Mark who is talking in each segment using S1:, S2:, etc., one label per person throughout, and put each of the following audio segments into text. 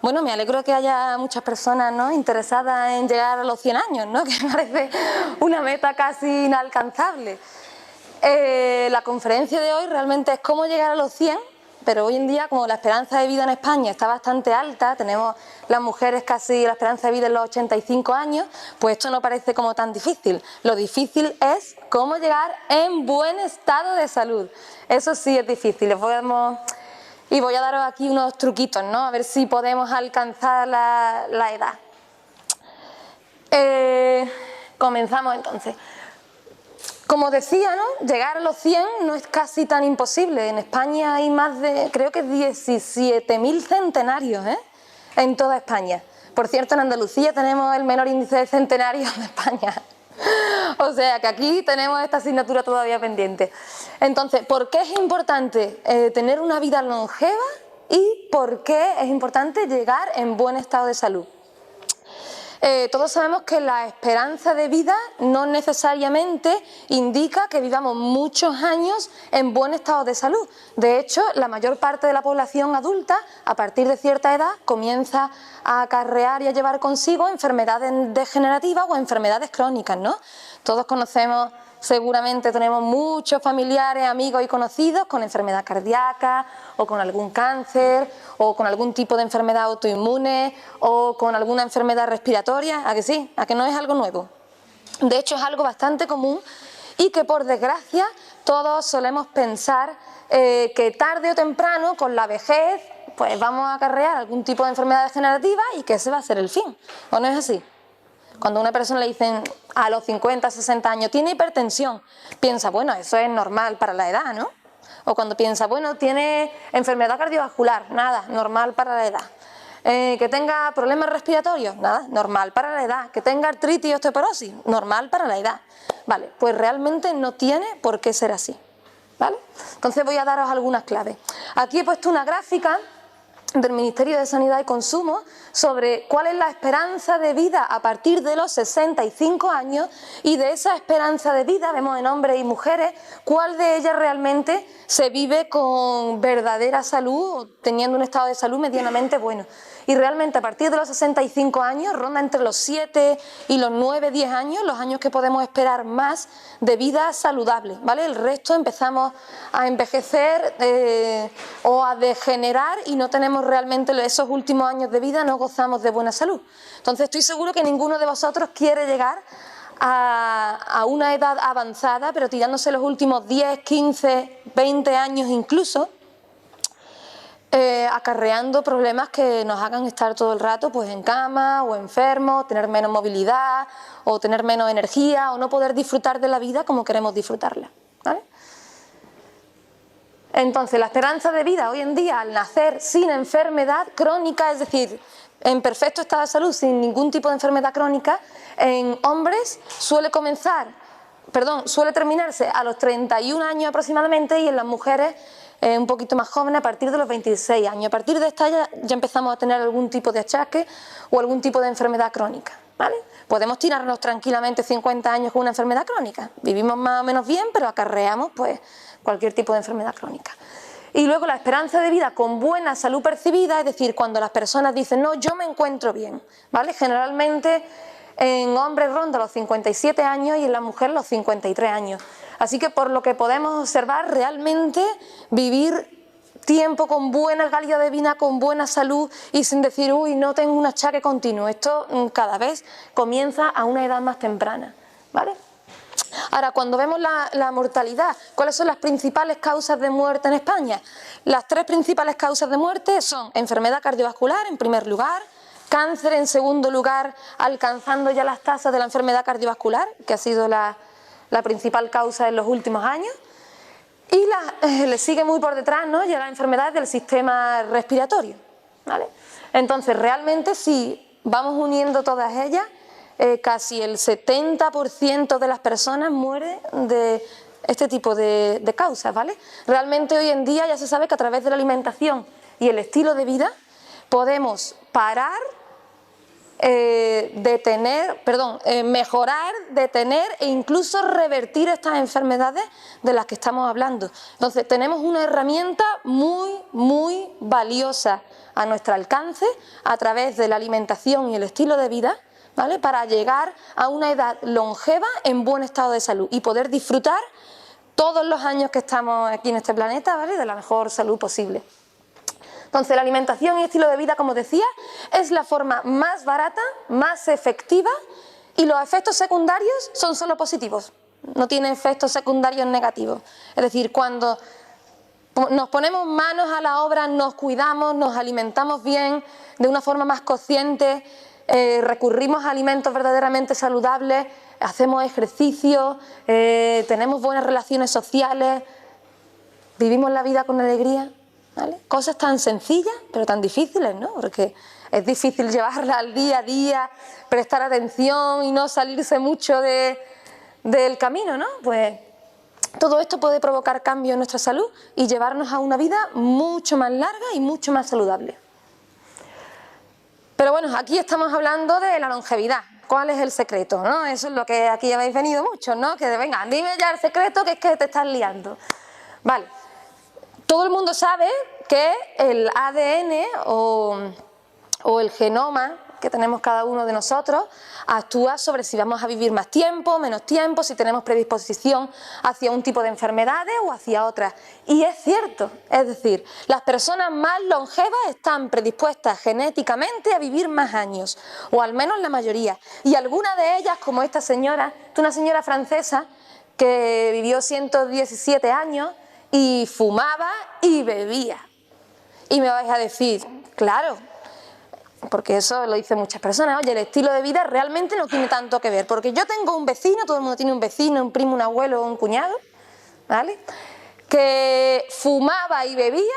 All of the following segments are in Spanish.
S1: Bueno, me alegro que haya muchas personas, ¿no?, interesadas en llegar a los 100 años, ¿no?, que parece una meta casi inalcanzable. La conferencia de hoy realmente es cómo llegar a los 100, pero hoy en día, como la esperanza de vida en España está bastante alta, tenemos las mujeres casi la esperanza de vida en los 85 años, pues esto no parece como tan difícil. Lo difícil es cómo llegar en buen estado de salud. Eso sí es difícil. Y voy a daros aquí unos truquitos, ¿no?, a ver si podemos alcanzar la edad. Comenzamos entonces. Como decía, ¿no?, llegar a los 100 no es casi tan imposible. En España hay más de, creo que 17.000 centenarios, en toda España. Por cierto, en Andalucía tenemos el menor índice de centenarios de España. O sea que aquí tenemos esta asignatura todavía pendiente. Entonces, ¿por qué es importante tener una vida longeva y por qué es importante llegar en buen estado de salud? Todos sabemos que la esperanza de vida no necesariamente indica que vivamos muchos años en buen estado de salud. De hecho, la mayor parte de la población adulta, a partir de cierta edad, comienza a acarrear y a llevar consigo enfermedades degenerativas o enfermedades crónicas, ¿no? Todos conocemos, seguramente tenemos muchos familiares, amigos y conocidos con enfermedad cardíaca o con algún cáncer o con algún tipo de enfermedad autoinmune o con alguna enfermedad respiratoria. ¿A que sí? ¿A que no es algo nuevo? De hecho, es algo bastante común y que, por desgracia, todos solemos pensar que tarde o temprano, con la vejez, pues vamos a acarrear algún tipo de enfermedad degenerativa y que ese va a ser el fin. ¿O no es así? Cuando a una persona le dicen a los 50, 60 años, tiene hipertensión, piensa, bueno, eso es normal para la edad, ¿no? O cuando piensa, bueno, tiene enfermedad cardiovascular, nada, normal para la edad. Que tenga problemas respiratorios, nada, normal para la edad. Que tenga artritis y osteoporosis, normal para la edad. Vale, pues realmente no tiene por qué ser así, ¿vale? Entonces voy a daros algunas claves. Aquí he puesto una gráfica del Ministerio de Sanidad y Consumo sobre cuál es la esperanza de vida a partir de los 65 años y de esa esperanza de vida, vemos en hombres y mujeres, cuál de ellas realmente se vive con verdadera salud, teniendo un estado de salud medianamente bueno. Y realmente a partir de los 65 años ronda entre los 7 y los 9, 10 años, los años que podemos esperar más de vida saludable, ¿vale? El resto empezamos a envejecer o a degenerar y no tenemos realmente esos últimos años de vida, no gozamos de buena salud. Entonces estoy seguro que ninguno de vosotros quiere llegar a una edad avanzada, pero tirándose los últimos 10, 15, 20 años incluso, acarreando problemas que nos hagan estar todo el rato pues en cama o enfermos, tener menos movilidad o tener menos energía o no poder disfrutar de la vida como queremos disfrutarla, ¿vale? Entonces, la esperanza de vida hoy en día al nacer sin enfermedad crónica, es decir, en perfecto estado de salud, sin ningún tipo de enfermedad crónica, en hombres suele terminarse a los 31 años aproximadamente y en las mujeres un poquito más jóvenes a partir de los 26 años. A partir de esta ya empezamos a tener algún tipo de achaque o algún tipo de enfermedad crónica, ¿vale? Podemos tirarnos tranquilamente 50 años con una enfermedad crónica. Vivimos más o menos bien, pero acarreamos pues cualquier tipo de enfermedad crónica. Y luego la esperanza de vida con buena salud percibida, es decir, cuando las personas dicen, no, yo me encuentro bien, ¿vale? Generalmente en hombres ronda los 57 años y en la mujer los 53 años. Así que por lo que podemos observar, realmente vivir tiempo con buena calidad de vida, con buena salud y sin decir, uy, no tengo un achaque continuo. Esto cada vez comienza a una edad más temprana, ¿vale? Ahora, cuando vemos la mortalidad, ¿cuáles son las principales causas de muerte en España? Las tres principales causas de muerte son enfermedad cardiovascular en primer lugar, cáncer en segundo lugar, alcanzando ya las tasas de la enfermedad cardiovascular, que ha sido la principal causa en los últimos años, y le sigue muy por detrás, ¿no?, ya las enfermedades del sistema respiratorio, ¿vale? Entonces, realmente, si vamos uniendo todas ellas, casi el 70% de las personas mueren de este tipo de causas, ¿vale? Realmente hoy en día ya se sabe que a través de la alimentación y el estilo de vida podemos parar mejorar, detener e incluso revertir estas enfermedades de las que estamos hablando. Entonces tenemos una herramienta muy, muy valiosa a nuestro alcance a través de la alimentación y el estilo de vida, ¿vale?, para llegar a una edad longeva en buen estado de salud y poder disfrutar todos los años que estamos aquí en este planeta, ¿vale?, de la mejor salud posible. Entonces la alimentación y estilo de vida, como decía, es la forma más barata, más efectiva, y los efectos secundarios son solo positivos, no tiene efectos secundarios negativos. Es decir, cuando nos ponemos manos a la obra, nos cuidamos, nos alimentamos bien, de una forma más consciente, recurrimos a alimentos verdaderamente saludables, hacemos ejercicio, tenemos buenas relaciones sociales, vivimos la vida con alegría, ¿vale? Cosas tan sencillas, pero tan difíciles, ¿no? Porque es difícil llevarla al día a día, prestar atención y no salirse mucho del camino, ¿no? Pues todo esto puede provocar cambios en nuestra salud y llevarnos a una vida mucho más larga y mucho más saludable. Pero bueno, aquí estamos hablando de la longevidad. ¿Cuál es el secreto, no? Eso es lo que aquí habéis venido muchos, ¿no? Que venga, dime ya el secreto, que es que te estás liando. Vale. Todo el mundo sabe que el ADN o el genoma que tenemos cada uno de nosotros actúa sobre si vamos a vivir más tiempo, menos tiempo, si tenemos predisposición hacia un tipo de enfermedades o hacia otras. Y es cierto, es decir, las personas más longevas están predispuestas genéticamente a vivir más años, o al menos la mayoría. Y algunas de ellas, como esta señora, una señora francesa que vivió 117 años, y fumaba y bebía. Y me vais a decir, claro, porque eso lo dicen muchas personas, oye, el estilo de vida realmente no tiene tanto que ver, porque yo tengo un vecino, todo el mundo tiene un vecino, un primo, un abuelo o un cuñado, ¿vale?, que fumaba y bebía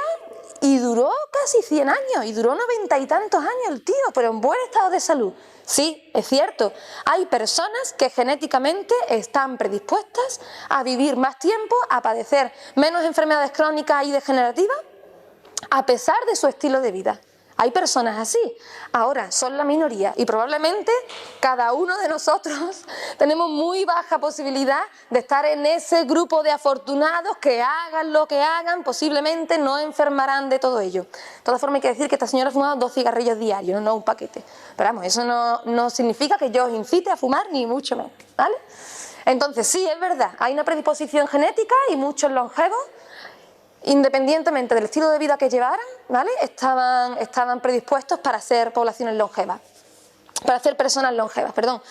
S1: y duró casi 100 años, y duró 90 y tantos años el tío, pero en buen estado de salud. Sí, es cierto, hay personas que genéticamente están predispuestas a vivir más tiempo, a padecer menos enfermedades crónicas y degenerativas, a pesar de su estilo de vida. Hay personas así. Ahora, son la minoría y probablemente cada uno de nosotros tenemos muy baja posibilidad de estar en ese grupo de afortunados que hagan lo que hagan, posiblemente no enfermarán de todo ello. De todas formas, hay que decir que esta señora fumaba 2 cigarrillos diarios, no un paquete. Pero vamos, eso no significa que yo os incite a fumar, ni mucho menos, ¿vale? Entonces, sí, es verdad, hay una predisposición genética y muchos longevos, independientemente del estilo de vida que llevaran, ¿vale?, estaban predispuestos para ser poblaciones longevas, para ser personas longevas, perdón.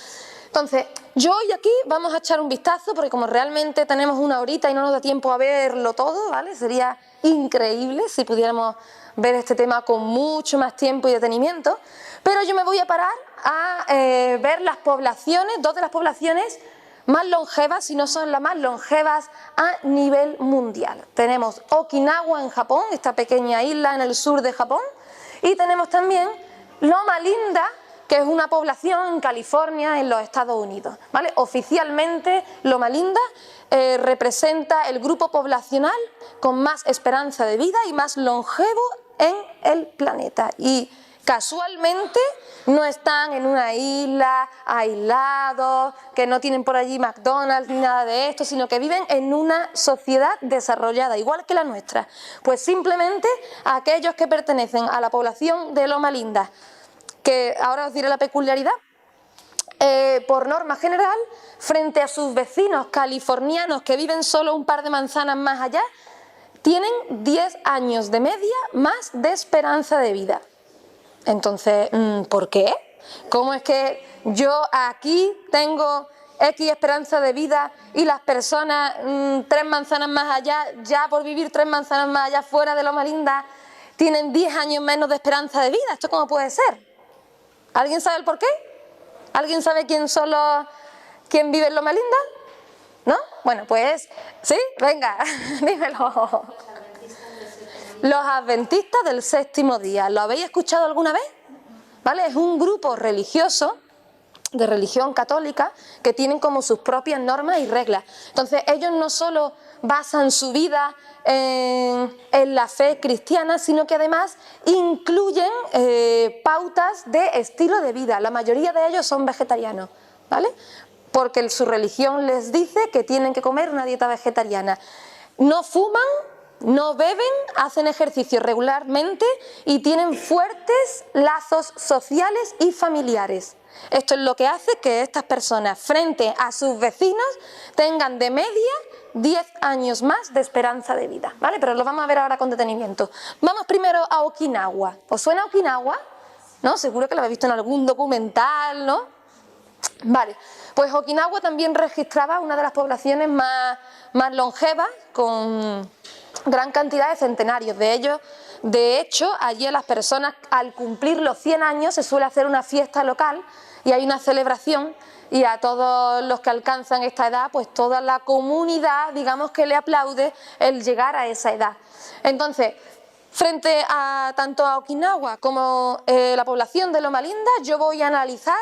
S1: Entonces, yo hoy aquí vamos a echar un vistazo, porque como realmente tenemos una horita y no nos da tiempo a verlo todo, ¿vale?, sería increíble si pudiéramos ver este tema con mucho más tiempo y detenimiento, pero yo me voy a parar a ver las poblaciones, 2 de las poblaciones más longevas, si no son las más longevas a nivel mundial. Tenemos Okinawa en Japón, esta pequeña isla en el sur de Japón, y tenemos también Loma Linda, que es una población en California, en los Estados Unidos, ¿vale? Oficialmente, Loma Linda representa el grupo poblacional con más esperanza de vida y más longevo en el planeta. Y casualmente no están en una isla, aislados, que no tienen por allí McDonald's ni nada de esto, sino que viven en una sociedad desarrollada, igual que la nuestra. Pues simplemente aquellos que pertenecen a la población de Loma Linda, que ahora os diré la peculiaridad, por norma general, frente a sus vecinos californianos que viven solo un par de manzanas más allá, tienen 10 años de media más de esperanza de vida. Entonces, ¿por qué? ¿Cómo es que yo aquí tengo X esperanza de vida y las personas 3 manzanas más allá, ya por vivir 3 manzanas más allá fuera de Loma Linda, tienen 10 años menos de esperanza de vida? ¿Esto cómo puede ser? ¿Alguien sabe el por qué? ¿Alguien sabe quién vive en Loma Linda? ¿No? Bueno, pues, ¿sí? Venga, dímelo. Los adventistas del séptimo día. ¿Lo habéis escuchado alguna vez? ¿Vale? Es un grupo religioso de religión católica que tienen como sus propias normas y reglas. Entonces ellos no solo basan su vida en la fe cristiana, sino que además incluyen pautas de estilo de vida. La mayoría de ellos son vegetarianos, ¿vale? Porque su religión les dice que tienen que comer una dieta vegetariana. No fuman, no beben, hacen ejercicio regularmente y tienen fuertes lazos sociales y familiares. Esto es lo que hace que estas personas, frente a sus vecinos, tengan de media 10 años más de esperanza de vida, ¿vale? Pero lo vamos a ver ahora con detenimiento. Vamos primero a Okinawa. ¿Os suena Okinawa? ¿No? Seguro que lo habéis visto en algún documental, ¿no? Vale, pues Okinawa también registraba una de las poblaciones más longevas, con gran cantidad de centenarios. De hecho, allí a las personas, al cumplir los 100 años, se suele hacer una fiesta local y hay una celebración, y a todos los que alcanzan esta edad, pues toda la comunidad, digamos, que le aplaude el llegar a esa edad. Entonces, frente a tanto a Okinawa como la población de Loma Linda, yo voy a analizar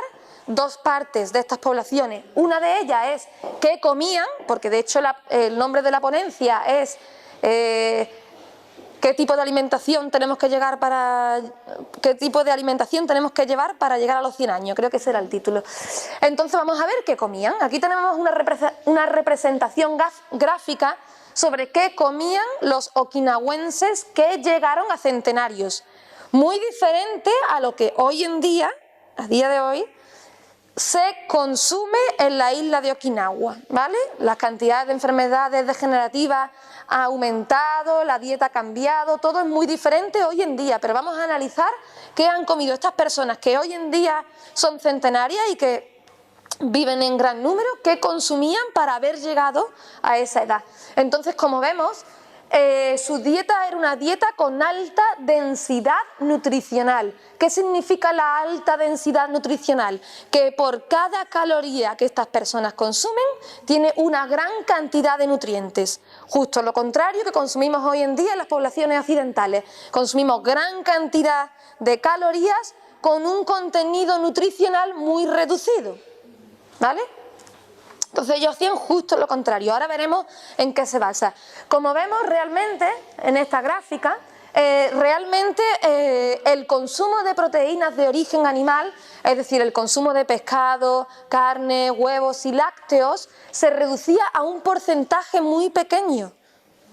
S1: dos partes de estas poblaciones. Una de ellas es qué comían, porque de hecho el nombre de la ponencia es qué tipo de alimentación tenemos que llevar para llegar a los 100 años, creo que ese era el título. Entonces vamos a ver qué comían. Aquí tenemos una representación gráfica sobre qué comían los okinawenses que llegaron a centenarios. Muy diferente a lo que hoy en día, a día de hoy, se consume en la isla de Okinawa, ¿vale? La cantidad de enfermedades degenerativas ha aumentado, la dieta ha cambiado, todo es muy diferente hoy en día, pero vamos a analizar qué han comido estas personas que hoy en día son centenarias y que viven en gran número, qué consumían para haber llegado a esa edad. Entonces, como vemos, su dieta era una dieta con alta densidad nutricional. ¿Qué significa la alta densidad nutricional? Que por cada caloría que estas personas consumen, tiene una gran cantidad de nutrientes. Justo lo contrario que consumimos hoy en día en las poblaciones occidentales. Consumimos gran cantidad de calorías con un contenido nutricional muy reducido, ¿vale? Entonces ellos hacían justo lo contrario. Ahora veremos en qué se basa. Como vemos realmente en esta gráfica, el consumo de proteínas de origen animal, es decir, el consumo de pescado, carne, huevos y lácteos, se reducía a un porcentaje muy pequeño,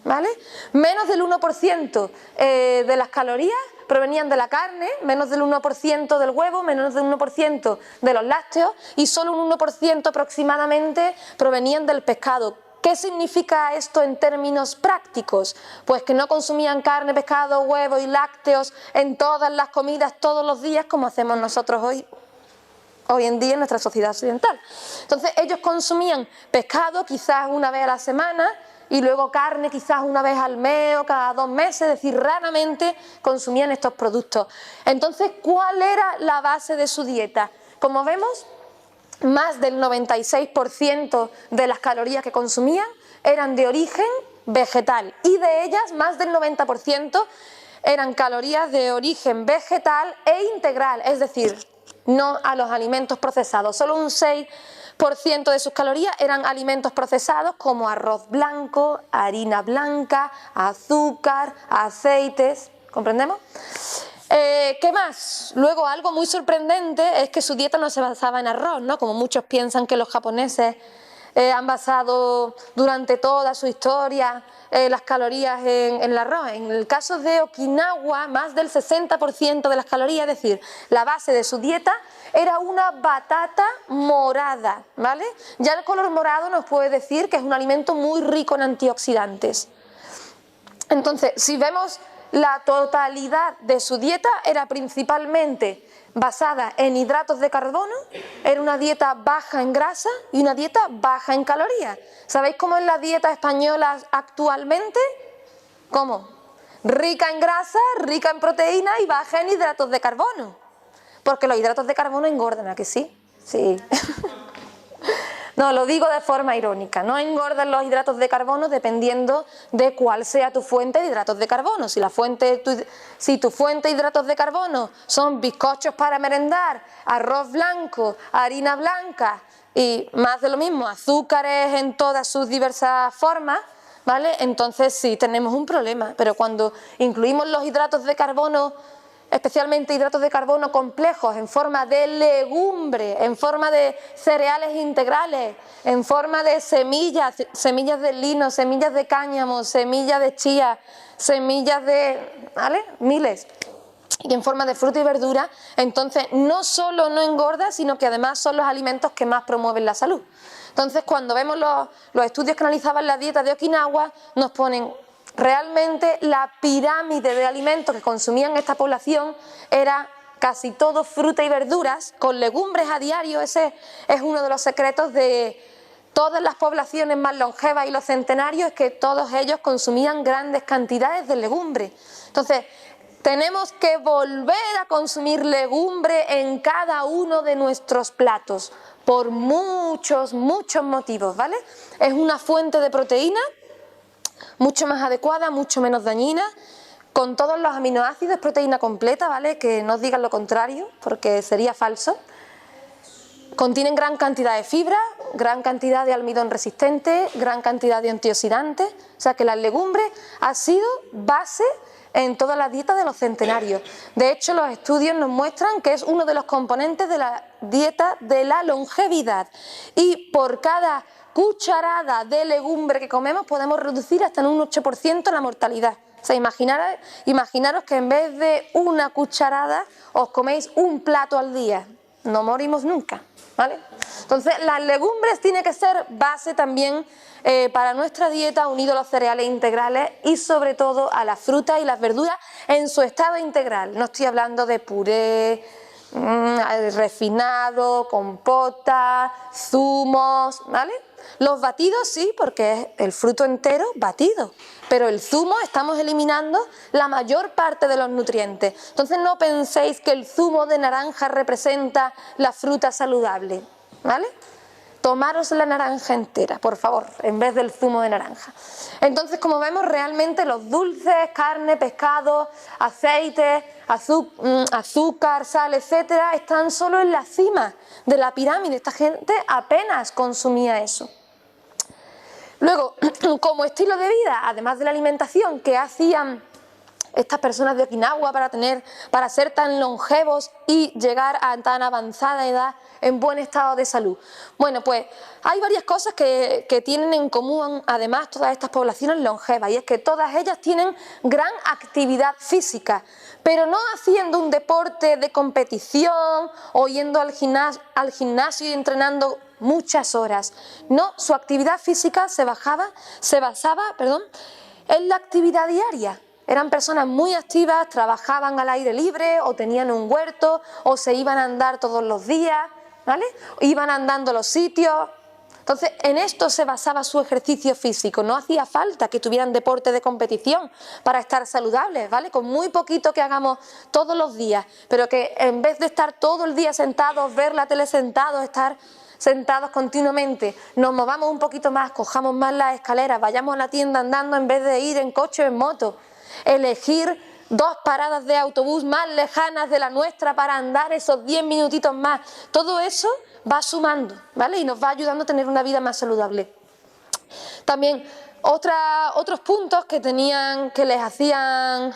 S1: ¿vale? Menos del 1% de las calorías provenían de la carne, menos del 1% del huevo, menos del 1% de los lácteos y solo un 1% aproximadamente provenían del pescado. ¿Qué significa esto en términos prácticos? Pues que no consumían carne, pescado, huevo y lácteos en todas las comidas todos los días como hacemos nosotros hoy en día en nuestra sociedad occidental. Entonces ellos consumían pescado quizás una vez a la semana, y luego carne quizás una vez al mes o cada 2 meses, es decir, raramente consumían estos productos. Entonces, ¿cuál era la base de su dieta? Como vemos, más del 96% de las calorías que consumían eran de origen vegetal y de ellas más del 90% eran calorías de origen vegetal e integral, es decir, no a los alimentos procesados. Solo un 6% de sus calorías eran alimentos procesados como arroz blanco, harina blanca, azúcar, aceites, ¿comprendemos? ¿Qué más? Luego, algo muy sorprendente es que su dieta no se basaba en arroz, ¿no? Como muchos piensan que los japoneses han basado durante toda su historia las calorías en el arroz. En el caso de Okinawa, más del 60% de las calorías, es decir, la base de su dieta era una batata morada, ¿vale? Ya el color morado nos puede decir que es un alimento muy rico en antioxidantes. Entonces, si vemos la totalidad de su dieta, era principalmente basada en hidratos de carbono, era una dieta baja en grasa y una dieta baja en calorías. ¿Sabéis cómo es la dieta española actualmente? ¿Cómo? Rica en grasa, rica en proteína y baja en hidratos de carbono. Porque los hidratos de carbono engordan, ¿a que sí? Sí. No, lo digo de forma irónica. No engordan los hidratos de carbono dependiendo de cuál sea tu fuente de hidratos de carbono. Si tu fuente de hidratos de carbono son bizcochos para merendar, arroz blanco, harina blanca y más de lo mismo, azúcares en todas sus diversas formas, ¿vale? Entonces sí tenemos un problema. Pero cuando incluimos los hidratos de carbono, especialmente hidratos de carbono complejos en forma de legumbre, en forma de cereales integrales, en forma de semillas, semillas de lino, semillas de cáñamo, semillas de chía, semillas de, ¿vale? Miles, y en forma de fruta y verdura, entonces no solo no engorda, sino que además son los alimentos que más promueven la salud. Entonces cuando vemos los estudios que analizaban la dieta de Okinawa, nos ponen realmente la pirámide de alimentos que consumían esta población era casi todo fruta y verduras, con legumbres a diario. Ese es uno de los secretos de todas las poblaciones más longevas y los centenarios, es que todos ellos consumían grandes cantidades de legumbre. Entonces, tenemos que volver a consumir legumbre en cada uno de nuestros platos, por muchos motivos, ¿vale? Es una fuente de proteína mucho más adecuada, mucho menos dañina, con todos los aminoácidos, proteína completa, ¿vale? Que no os digan lo contrario, porque sería falso. Contienen gran cantidad de fibra, gran cantidad de almidón resistente, gran cantidad de antioxidantes, o sea que la legumbre ha sido base en toda la dieta de los centenarios. De hecho, los estudios nos muestran que es uno de los componentes de la dieta de la longevidad, y por cada cucharada de legumbre que comemos podemos reducir hasta en un 8% la mortalidad. O sea, imaginaros que en vez de una cucharada os coméis un plato al día. No morimos nunca, ¿vale? Entonces, las legumbres tienen que ser base también para nuestra dieta, unido a los cereales integrales y sobre todo a las frutas y las verduras en su estado integral. No estoy hablando de puré, refinado, compota, zumos, ¿vale? Los batidos sí, porque es el fruto entero batido, pero el zumo estamos eliminando la mayor parte de los nutrientes. Entonces no penséis que el zumo de naranja representa la fruta saludable, ¿vale? Tomaros la naranja entera, por favor, en vez del zumo de naranja. Entonces, como vemos, realmente los dulces, carne, pescado, aceite, azúcar, sal, etcétera, están solo en la cima de la pirámide. Esta gente apenas consumía eso. Luego, como estilo de vida, además de la alimentación, ¿qué hacían estas personas de Okinawa para ser tan longevos y llegar a tan avanzada edad en buen estado de salud? Bueno, pues hay varias cosas que tienen en común además todas estas poblaciones longevas, y es que todas ellas tienen gran actividad física, pero no haciendo un deporte de competición o yendo al gimnasio y entrenando muchas horas. No, su actividad física se basaba en la actividad diaria. Eran personas muy activas, trabajaban al aire libre o tenían un huerto o se iban a andar todos los días, ¿vale? Iban andando a los sitios. Entonces, en esto se basaba su ejercicio físico. No hacía falta que tuvieran deporte de competición para estar saludables, ¿vale? Con muy poquito que hagamos todos los días, pero que en vez de estar todo el día sentados, ver la tele sentados, estar sentados continuamente, nos movamos un poquito más, cojamos más las escaleras, vayamos a la tienda andando en vez de ir en coche o en moto. Elegir 2 paradas de autobús más lejanas de la nuestra para andar esos 10 minutitos más. Todo eso va sumando, ¿vale? Y nos va ayudando a tener una vida más saludable. También otros puntos que les hacían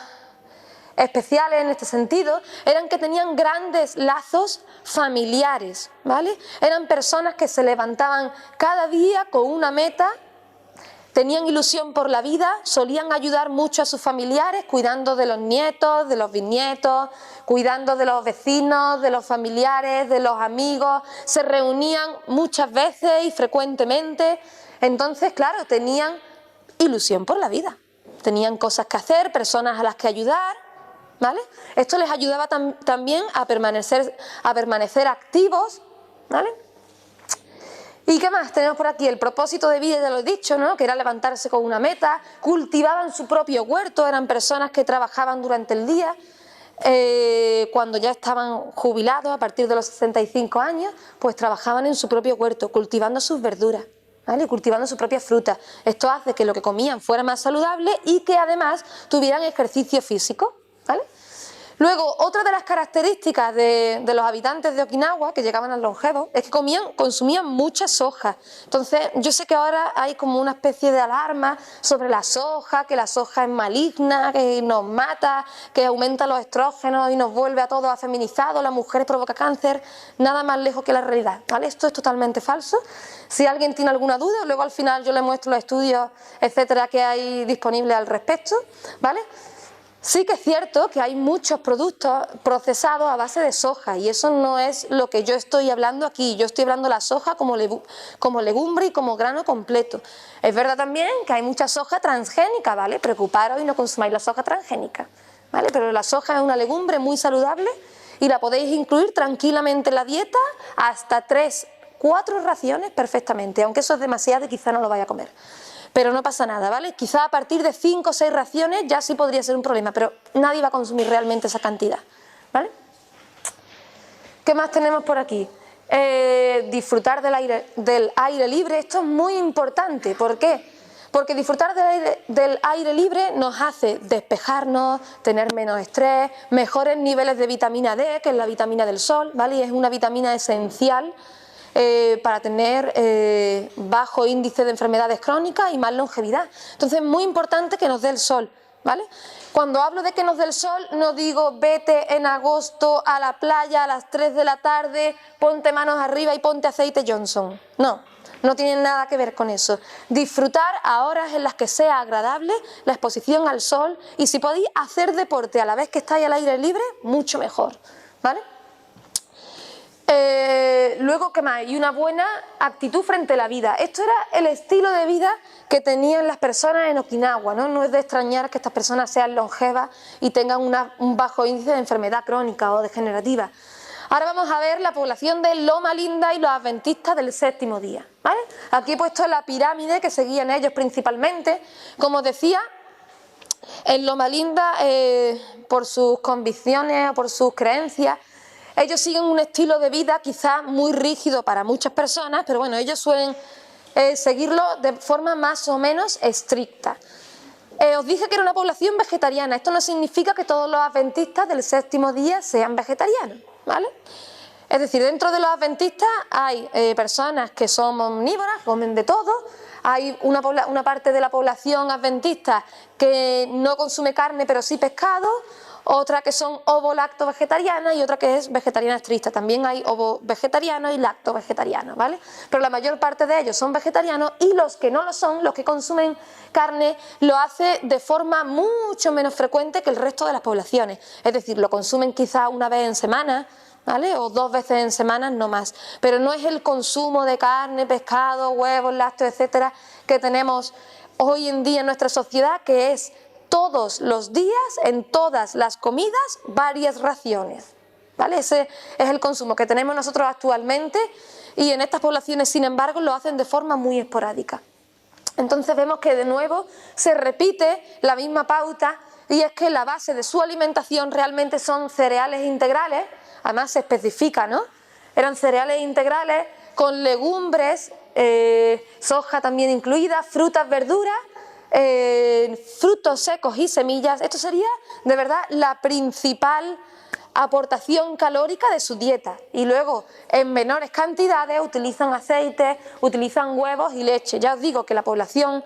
S1: especiales en este sentido eran que tenían grandes lazos familiares, ¿vale? Eran personas que se levantaban cada día con una meta. Tenían ilusión por la vida, solían ayudar mucho a sus familiares, cuidando de los nietos, de los bisnietos, cuidando de los vecinos, de los familiares, de los amigos. Se reunían muchas veces y frecuentemente. Entonces, claro, tenían ilusión por la vida. Tenían cosas que hacer, personas a las que ayudar, ¿vale? Esto les ayudaba también a permanecer activos, ¿vale? ¿Y qué más tenemos por aquí? El propósito de vida, ya lo he dicho, ¿no? Que era levantarse con una meta. Cultivaban su propio huerto, eran personas que trabajaban durante el día. cuando ya estaban jubilados, a partir de los 65 años, pues trabajaban en su propio huerto, cultivando sus verduras, ¿vale? Cultivando sus propias frutas. Esto hace que lo que comían fuera más saludable y que además tuvieran ejercicio físico, ¿vale? Luego, otra de las características de los habitantes de Okinawa, que llegaban a longevos, es que consumían mucha soja. Entonces, yo sé que ahora hay como una especie de alarma sobre la soja, que la soja es maligna, que nos mata, que aumenta los estrógenos y nos vuelve a todos afeminizados, las mujeres provoca cáncer, nada más lejos que la realidad, ¿vale? Esto es totalmente falso. Si alguien tiene alguna duda, luego al final yo le muestro los estudios, etcétera, que hay disponibles al respecto, ¿vale? Sí que es cierto que hay muchos productos procesados a base de soja y eso no es lo que yo estoy hablando aquí. Yo estoy hablando de la soja como legumbre y como grano completo. Es verdad también que hay mucha soja transgénica, ¿vale? Preocuparos y no consumáis la soja transgénica, ¿vale? Pero la soja es una legumbre muy saludable y la podéis incluir tranquilamente en la dieta hasta 3, 4 raciones perfectamente, aunque eso es demasiado y quizá no lo vaya a comer. Pero no pasa nada, ¿vale? Quizá a partir de 5 o 6 raciones ya sí podría ser un problema, pero nadie va a consumir realmente esa cantidad, ¿vale? ¿Qué más tenemos por aquí? Disfrutar del aire libre. Esto es muy importante. ¿Por qué? Porque disfrutar del aire libre nos hace despejarnos, tener menos estrés, mejores niveles de vitamina D, que es la vitamina del sol, ¿vale? Y es una vitamina esencial para tener bajo índice de enfermedades crónicas y más longevidad. Entonces es muy importante que nos dé el sol, ¿vale? Cuando hablo de que nos dé el sol, no digo vete en agosto a la playa a las 3 de la tarde, ponte manos arriba y ponte aceite Johnson. No, no tiene nada que ver con eso. Disfrutar a horas en las que sea agradable la exposición al sol y si podéis hacer deporte a la vez que estáis al aire libre, mucho mejor, ¿vale? Luego, ¿qué más? Y una buena actitud frente a la vida. Esto era el estilo de vida que tenían las personas en Okinawa, ¿no? No es de extrañar que estas personas sean longevas y tengan un bajo índice de enfermedad crónica o degenerativa. Ahora vamos a ver la población de Loma Linda y los adventistas del séptimo día, ¿vale? Aquí he puesto la pirámide que seguían ellos principalmente. Como os decía, en Loma Linda, por sus convicciones o por sus creencias, ellos siguen un estilo de vida quizá muy rígido para muchas personas, pero bueno, ellos suelen seguirlo de forma más o menos estricta. Os dije que era una población vegetariana. Esto no significa que todos los adventistas del séptimo día sean vegetarianos, ¿vale? Es decir, dentro de los adventistas hay personas que son omnívoras, comen de todo. Hay una parte de la población adventista que no consume carne pero sí pescado. Otra que son ovo-lacto-vegetarianas y otra que es vegetariana estricta. También hay ovo-vegetarianos y lacto-vegetarianos, ¿vale? Pero la mayor parte de ellos son vegetarianos y los que no lo son, los que consumen carne, lo hace de forma mucho menos frecuente que el resto de las poblaciones. Es decir, lo consumen quizá una vez en semana, ¿vale? O 2 veces en semana, no más. Pero no es el consumo de carne, pescado, huevos, lácteos, etcétera, que tenemos hoy en día en nuestra sociedad, que es todos los días, en todas las comidas, varias raciones, ¿vale? Ese es el consumo que tenemos nosotros actualmente y en estas poblaciones, sin embargo, lo hacen de forma muy esporádica. Entonces vemos que de nuevo se repite la misma pauta y es que la base de su alimentación realmente son cereales integrales, además se especifica, ¿no? Eran cereales integrales con legumbres, soja también incluida, frutas, verduras, frutos secos y semillas. Esto sería de verdad la principal aportación calórica de su dieta y luego en menores cantidades utilizan aceite, utilizan huevos y leche. Ya os digo que la población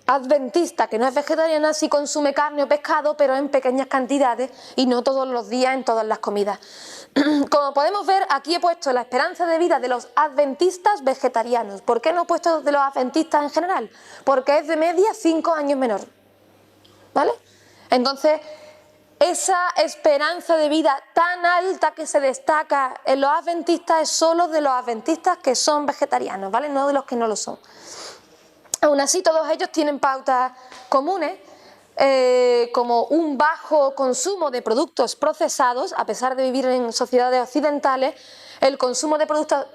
S1: adventista que no es vegetariana sí consume carne o pescado pero en pequeñas cantidades y no todos los días en todas las comidas. Como podemos ver, aquí he puesto la esperanza de vida de los adventistas vegetarianos. ¿Por qué no he puesto de los adventistas en general? Porque es de media 5 años menor, ¿vale? Entonces, esa esperanza de vida tan alta que se destaca en los adventistas es solo de los adventistas que son vegetarianos, ¿vale? No de los que no lo son. Aún así, todos ellos tienen pautas comunes, como un bajo consumo de productos procesados, a pesar de vivir en sociedades occidentales, El consumo de productos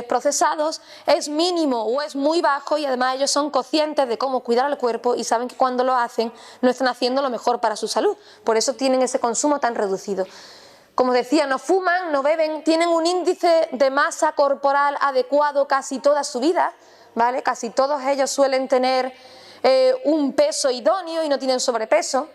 S1: procesados es mínimo o es muy bajo y además ellos son conscientes de cómo cuidar al cuerpo y saben que cuando lo hacen no están haciendo lo mejor para su salud. Por eso tienen ese consumo tan reducido. Como decía, no fuman, no beben, tienen un índice de masa corporal adecuado casi toda su vida, ¿vale? Casi todos ellos suelen tener un peso idóneo y no tienen sobrepeso.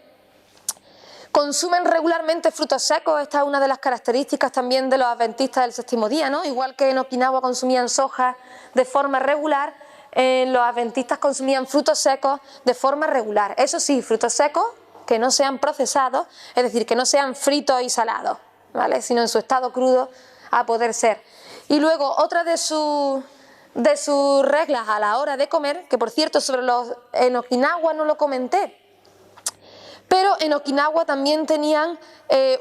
S1: Consumen regularmente frutos secos, esta es una de las características también de los adventistas del séptimo día, ¿no? Igual que en Okinawa consumían soja de forma regular, los adventistas consumían frutos secos de forma regular. Eso sí, frutos secos que no sean procesados, es decir, que no sean fritos y salados, ¿vale? Sino en su estado crudo a poder ser. Y luego otra de sus reglas a la hora de comer, que por cierto en Okinawa no lo comenté, pero en Okinawa también tenían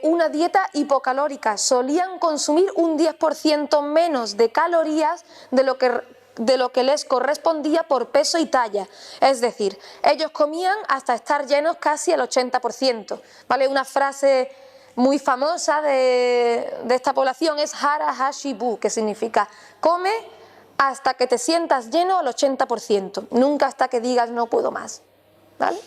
S1: una dieta hipocalórica, solían consumir un 10% menos de calorías de lo que les correspondía por peso y talla, es decir, ellos comían hasta estar llenos casi al 80%, ¿vale? Una frase muy famosa de esta población es Hara Hashibu, que significa come hasta que te sientas lleno al 80%, nunca hasta que digas no puedo más, ¿vale?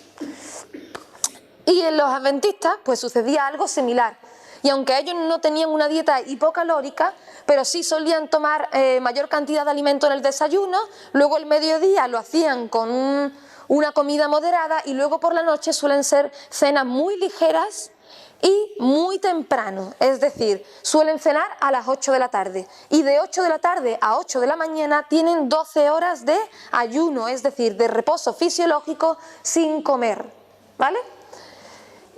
S1: Y en los adventistas pues sucedía algo similar, y aunque ellos no tenían una dieta hipocalórica, pero sí solían tomar mayor cantidad de alimento en el desayuno, luego el mediodía lo hacían con una comida moderada y luego por la noche suelen ser cenas muy ligeras y muy temprano, es decir, suelen cenar a las 8 de la tarde y de 8 de la tarde a 8 de la mañana tienen 12 horas de ayuno, es decir, de reposo fisiológico sin comer, ¿vale?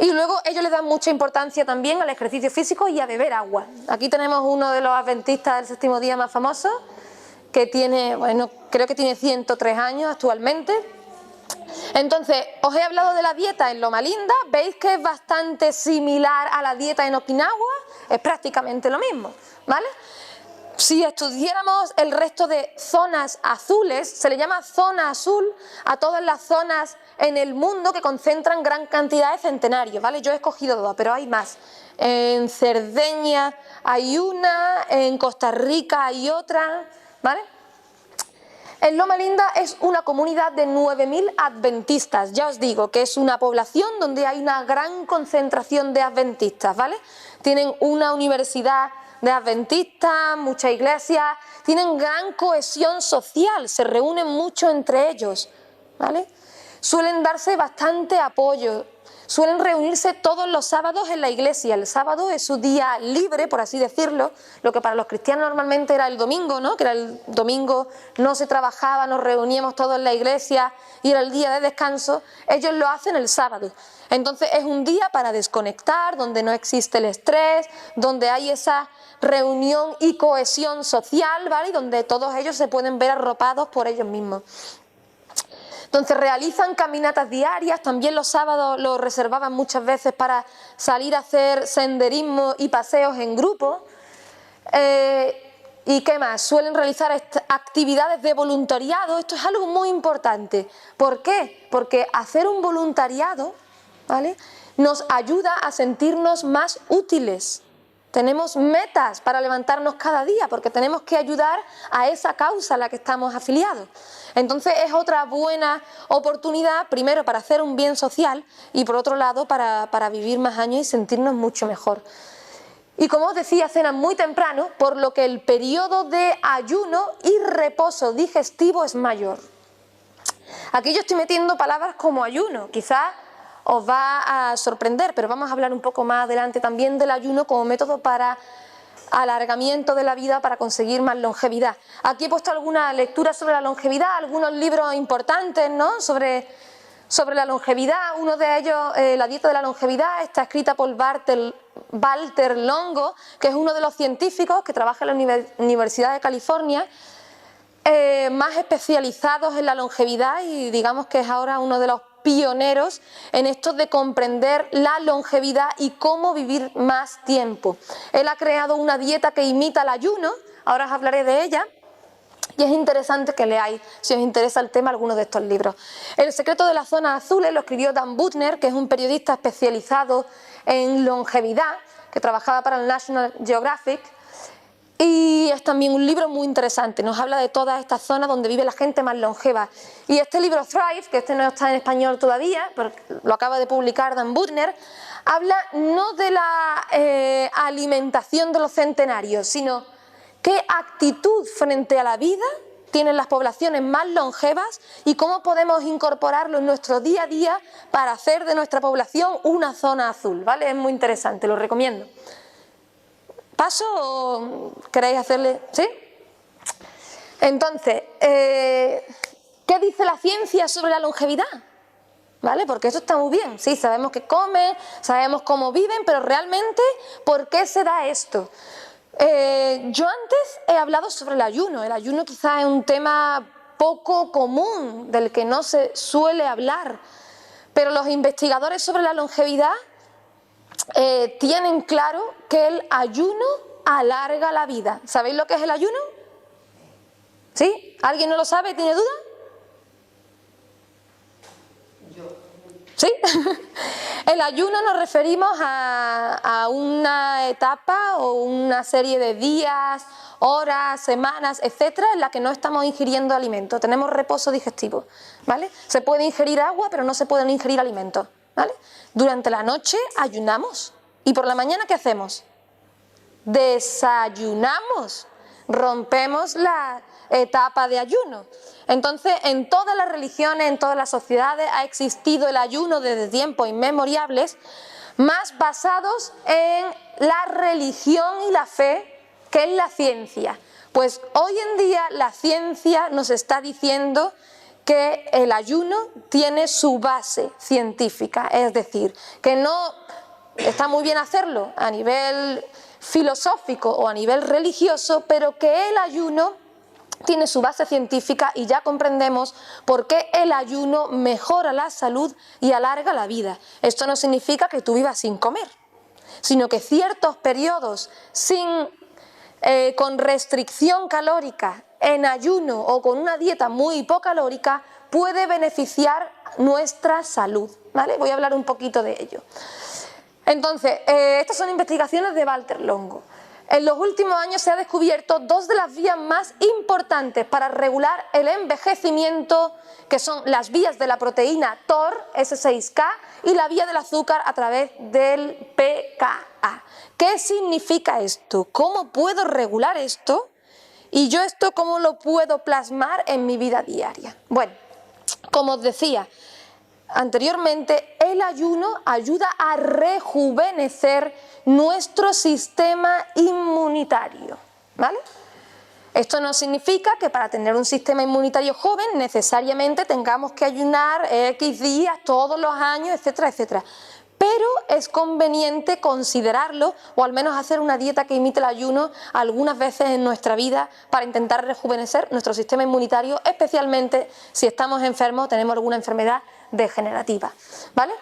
S1: Y luego ellos le dan mucha importancia también al ejercicio físico y a beber agua. Aquí tenemos uno de los adventistas del séptimo día más famosos, que tiene, bueno, creo que tiene 103 años actualmente. Entonces, os he hablado de la dieta en Loma Linda, veis que es bastante similar a la dieta en Okinawa, es prácticamente lo mismo, ¿vale? Si estudiáramos el resto de zonas azules, se le llama zona azul a todas las zonas en el mundo que concentran gran cantidad de centenarios, ¿vale? Yo he escogido dos, pero hay más. En Cerdeña hay una, en Costa Rica hay otra, ¿vale? En Loma Linda es una comunidad de 9.000 adventistas, ya os digo que es una población donde hay una gran concentración de adventistas, ¿vale? Tienen una universidad de adventistas, muchas iglesias, tienen gran cohesión social, se reúnen mucho entre ellos, ¿vale? Suelen darse bastante apoyo, suelen reunirse todos los sábados en la iglesia. El sábado es su día libre, por así decirlo, lo que para los cristianos normalmente era el domingo, ¿no? Que era el domingo, no se trabajaba, nos reuníamos todos en la iglesia y era el día de descanso. Ellos lo hacen el sábado. Entonces es un día para desconectar, donde no existe el estrés, donde hay esa reunión y cohesión social, ¿vale? Y donde todos ellos se pueden ver arropados por ellos mismos. Entonces realizan caminatas diarias, también los sábados los reservaban muchas veces para salir a hacer senderismo y paseos en grupo. ¿Y qué más? Suelen realizar actividades de voluntariado, esto es algo muy importante. ¿Por qué? Porque hacer un voluntariado, ¿vale?, nos ayuda a sentirnos más útiles. Tenemos metas para levantarnos cada día porque tenemos que ayudar a esa causa a la que estamos afiliados. Entonces es otra buena oportunidad, primero para hacer un bien social y por otro lado para vivir más años y sentirnos mucho mejor. Y como os decía, cenan muy temprano, por lo que el periodo de ayuno y reposo digestivo es mayor. Aquí yo estoy metiendo palabras como ayuno, quizás os va a sorprender, pero vamos a hablar un poco más adelante también del ayuno como método para alargamiento de la vida, para conseguir más longevidad. Aquí he puesto alguna lectura sobre la longevidad, algunos libros importantes, ¿no?, sobre la longevidad. Uno de ellos, La dieta de la longevidad, está escrita por Walter Longo, que es uno de los científicos que trabaja en la Universidad de California, más especializados en la longevidad y digamos que es ahora uno de los pioneros en esto de comprender la longevidad y cómo vivir más tiempo. Él ha creado una dieta que imita el ayuno, ahora os hablaré de ella, y es interesante que leáis, si os interesa el tema, algunos de estos libros. El secreto de las zonas azules lo escribió Dan Buettner, que es un periodista especializado en longevidad, que trabajaba para el National Geographic. Y es también un libro muy interesante, nos habla de todas estas zonas donde vive la gente más longeva. Y este libro Thrive, que este no está en español todavía, pero lo acaba de publicar Dan Buettner, habla no de la alimentación de los centenarios, sino qué actitud frente a la vida tienen las poblaciones más longevas y cómo podemos incorporarlo en nuestro día a día para hacer de nuestra población una zona azul, ¿vale? Es muy interesante, lo recomiendo. ¿Paso o queréis hacerle...? ¿Sí? Entonces, ¿qué dice la ciencia sobre la longevidad? ¿Vale? Porque eso está muy bien, sí, sabemos que comen, sabemos cómo viven, pero realmente, ¿por qué se da esto? Yo antes he hablado sobre el ayuno quizás es un tema poco común, del que no se suele hablar, pero los investigadores sobre la longevidad tienen claro que el ayuno alarga la vida. ¿Sabéis lo que es el ayuno? ¿Sí? ¿Alguien no lo sabe? ¿Tiene duda? ¿Sí? El ayuno nos referimos a una etapa o una serie de días, horas, semanas, etcétera, en la que no estamos ingiriendo alimentos, tenemos reposo digestivo, ¿vale? Se puede ingerir agua, pero no se pueden ingerir alimentos, ¿vale? Durante la noche ayunamos y por la mañana ¿qué hacemos? Desayunamos, rompemos la etapa de ayuno. Entonces, en todas las religiones, en todas las sociedades ha existido el ayuno desde tiempos inmemoriales, más basados en la religión y la fe que en la ciencia. Pues hoy en día la ciencia nos está diciendo que el ayuno tiene su base científica, es decir, que no está muy bien hacerlo a nivel filosófico o a nivel religioso, pero que el ayuno tiene su base científica y ya comprendemos por qué el ayuno mejora la salud y alarga la vida. Esto no significa que tú vivas sin comer, sino que ciertos periodos con restricción calórica, en ayuno o con una dieta muy hipocalórica puede beneficiar nuestra salud, ¿vale? Voy a hablar un poquito de ello. Entonces, estas son investigaciones de Valter Longo. En los últimos años se ha descubierto dos de las vías más importantes para regular el envejecimiento, que son las vías de la proteína TOR, S6K, y la vía del azúcar a través del PKA. ¿Qué significa esto? ¿Cómo puedo regular esto? Y yo esto, ¿cómo lo puedo plasmar en mi vida diaria? Bueno, como os decía anteriormente, el ayuno ayuda a rejuvenecer nuestro sistema inmunitario, ¿vale? Esto no significa que para tener un sistema inmunitario joven necesariamente tengamos que ayunar X días todos los años, etcétera, etcétera. Pero es conveniente considerarlo o al menos hacer una dieta que imite el ayuno algunas veces en nuestra vida para intentar rejuvenecer nuestro sistema inmunitario, especialmente si estamos enfermos o tenemos alguna enfermedad degenerativa, ¿vale?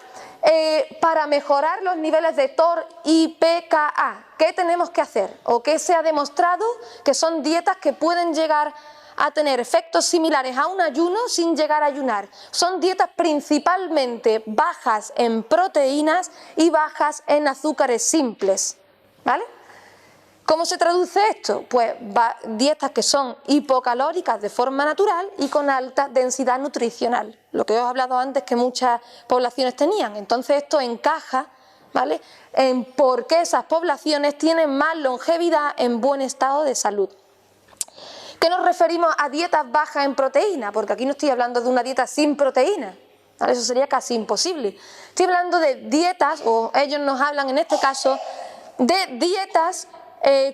S1: Para mejorar los niveles de TOR y PKA, ¿qué tenemos que hacer? ¿O qué se ha demostrado que son dietas que pueden llegar a tener efectos similares a un ayuno sin llegar a ayunar? Son dietas principalmente bajas en proteínas y bajas en azúcares simples, ¿vale? ¿Cómo se traduce esto? Pues dietas que son hipocalóricas de forma natural y con alta densidad nutricional, lo que os he hablado antes que muchas poblaciones tenían. Entonces esto encaja, ¿vale?, en por qué esas poblaciones tienen más longevidad en buen estado de salud. ¿Qué nos referimos a dietas bajas en proteína? Porque aquí no estoy hablando de una dieta sin proteína, ¿vale? Eso sería casi imposible. Estoy hablando de dietas, o ellos nos hablan en este caso, de dietas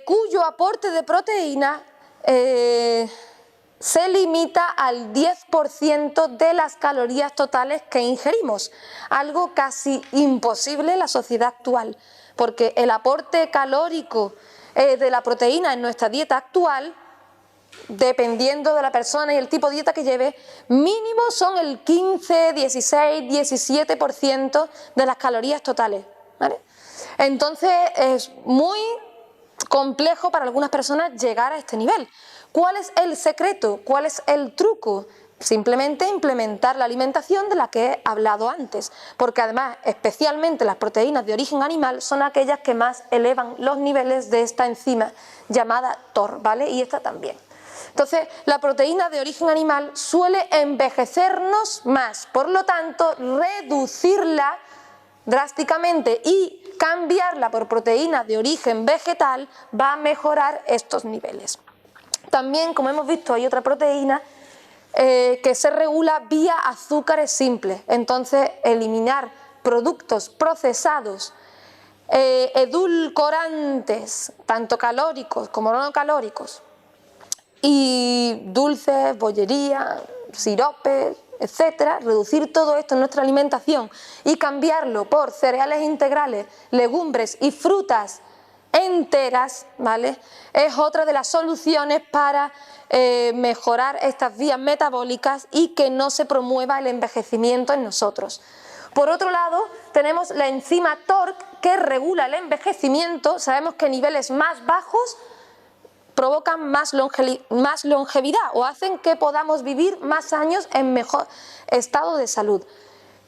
S1: cuyo aporte de proteína se limita al 10% de las calorías totales que ingerimos, algo casi imposible en la sociedad actual, porque el aporte calórico de la proteína en nuestra dieta actual, dependiendo de la persona y el tipo de dieta que lleve, mínimo son el 15, 16, 17% de las calorías totales, ¿vale? Entonces es muy complejo para algunas personas llegar a este nivel. ¿Cuál es el secreto? ¿Cuál es el truco? Simplemente implementar la alimentación de la que he hablado antes, porque además especialmente las proteínas de origen animal son aquellas que más elevan los niveles de esta enzima llamada TOR, ¿vale? Y esta también. Entonces, la proteína de origen animal suele envejecernos más, por lo tanto, reducirla drásticamente y cambiarla por proteína de origen vegetal va a mejorar estos niveles. También, como hemos visto, hay otra proteína que se regula vía azúcares simples. Entonces, eliminar productos procesados, edulcorantes, tanto calóricos como no calóricos, y dulces, bollería, siropes, etcétera, reducir todo esto en nuestra alimentación y cambiarlo por cereales integrales, legumbres y frutas enteras, ¿vale? Es otra de las soluciones para mejorar estas vías metabólicas y que no se promueva el envejecimiento en nosotros. Por otro lado, tenemos la enzima TORC que regula el envejecimiento. Sabemos que niveles más bajos provocan más longevidad o hacen que podamos vivir más años en mejor estado de salud.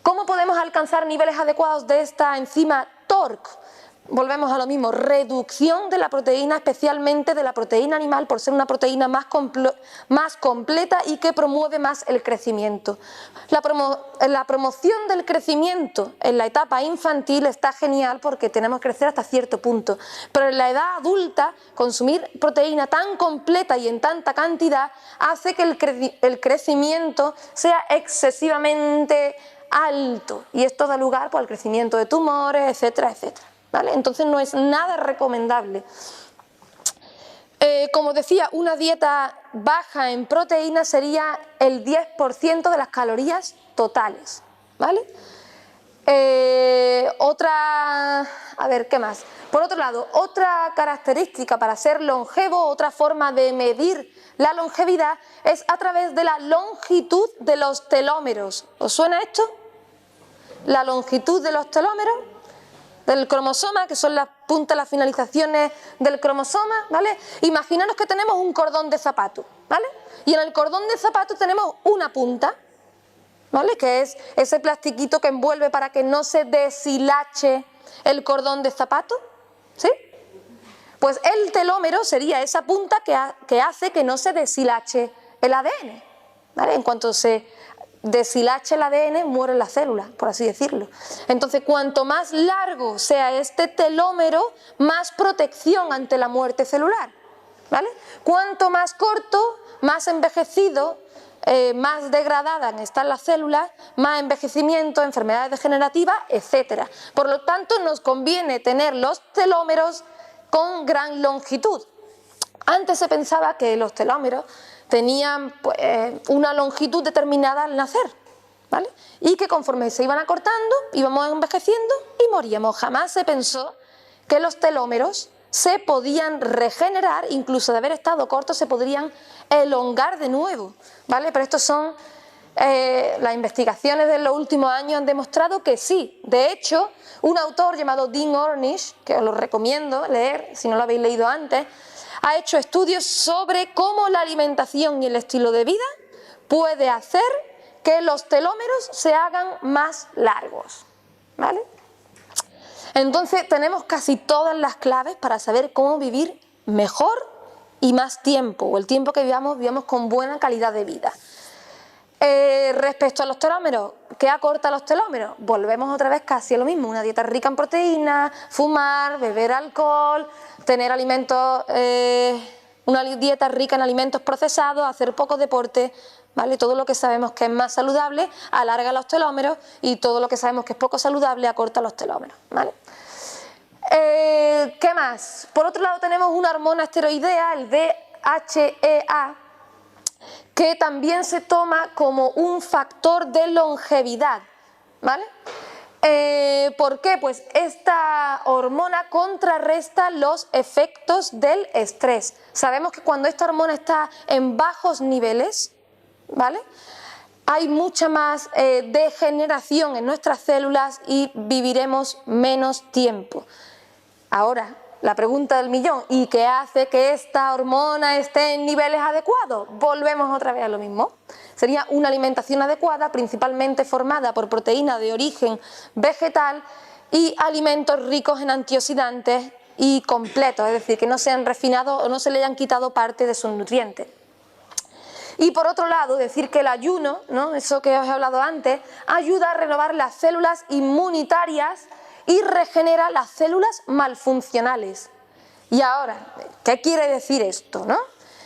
S1: ¿Cómo podemos alcanzar niveles adecuados de esta enzima TORC? Volvemos a lo mismo, reducción de la proteína, especialmente de la proteína animal, por ser una proteína más completa y que promueve más el crecimiento. La promoción del crecimiento en la etapa infantil está genial porque tenemos que crecer hasta cierto punto, pero en la edad adulta consumir proteína tan completa y en tanta cantidad hace que el crecimiento sea excesivamente alto y esto da lugar al crecimiento de tumores, etcétera, etcétera. ¿Vale? Entonces no es nada recomendable. Como decía, una dieta baja en proteínas sería el 10% de las calorías totales. ¿Vale? A ver, ¿qué más? Por otro lado, otra característica para ser longevo, otra forma de medir la longevidad es a través de la longitud de los telómeros. ¿Os suena esto? La longitud de los telómeros del cromosoma, que son las puntas, las finalizaciones del cromosoma, ¿vale? Imaginaros que tenemos un cordón de zapato, ¿vale? Y en el cordón de zapato tenemos una punta, ¿vale? Que es ese plastiquito que envuelve para que no se deshilache el cordón de zapato, ¿sí? Pues el telómero sería esa punta que hace que no se deshilache el ADN, ¿vale? En cuanto se deshilache el ADN, muere la célula, por así decirlo. Entonces, cuanto más largo sea este telómero, más protección ante la muerte celular, ¿vale? Cuanto más corto, más envejecido, más degradadas están las células, más envejecimiento, enfermedades degenerativas, etcétera. Por lo tanto, nos conviene tener los telómeros con gran longitud. Antes se pensaba que los telómeros tenían pues, una longitud determinada al nacer, ¿vale? Y que conforme se iban acortando, íbamos envejeciendo y moríamos. Jamás se pensó que los telómeros se podían regenerar, incluso de haber estado cortos se podrían elongar de nuevo, ¿vale? Pero estos son las investigaciones de los últimos años han demostrado que sí. De hecho, un autor llamado Dean Ornish, que os lo recomiendo leer si no lo habéis leído antes, ha hecho estudios sobre cómo la alimentación y el estilo de vida puede hacer que los telómeros se hagan más largos, ¿vale? Entonces tenemos casi todas las claves para saber cómo vivir mejor y más tiempo, o el tiempo que vivamos con buena calidad de vida. Respecto a los telómeros, ¿qué acorta los telómeros? Volvemos otra vez casi a lo mismo, una dieta rica en proteínas, fumar, beber alcohol, tener alimentos, una dieta rica en alimentos procesados, hacer poco deporte, ¿vale? Todo lo que sabemos que es más saludable alarga los telómeros y todo lo que sabemos que es poco saludable acorta los telómeros, ¿vale? ¿Qué más? Por otro lado tenemos una hormona esteroidea, el DHEA, que también se toma como un factor de longevidad, ¿vale? ¿Por qué? Pues esta hormona contrarresta los efectos del estrés. Sabemos que cuando esta hormona está en bajos niveles, ¿vale?, hay mucha más degeneración en nuestras células y viviremos menos tiempo. Ahora, la pregunta del millón, ¿y qué hace que esta hormona esté en niveles adecuados? Volvemos otra vez a lo mismo. Sería una alimentación adecuada, principalmente formada por proteínas de origen vegetal y alimentos ricos en antioxidantes y completos, es decir, que no sean refinados o no se le hayan quitado parte de sus nutrientes. Y por otro lado, decir que el ayuno, ¿no?, eso que os he hablado antes, ayuda a renovar las células inmunitarias y regenera las células malfuncionales. Y ahora, ¿qué quiere decir esto, no?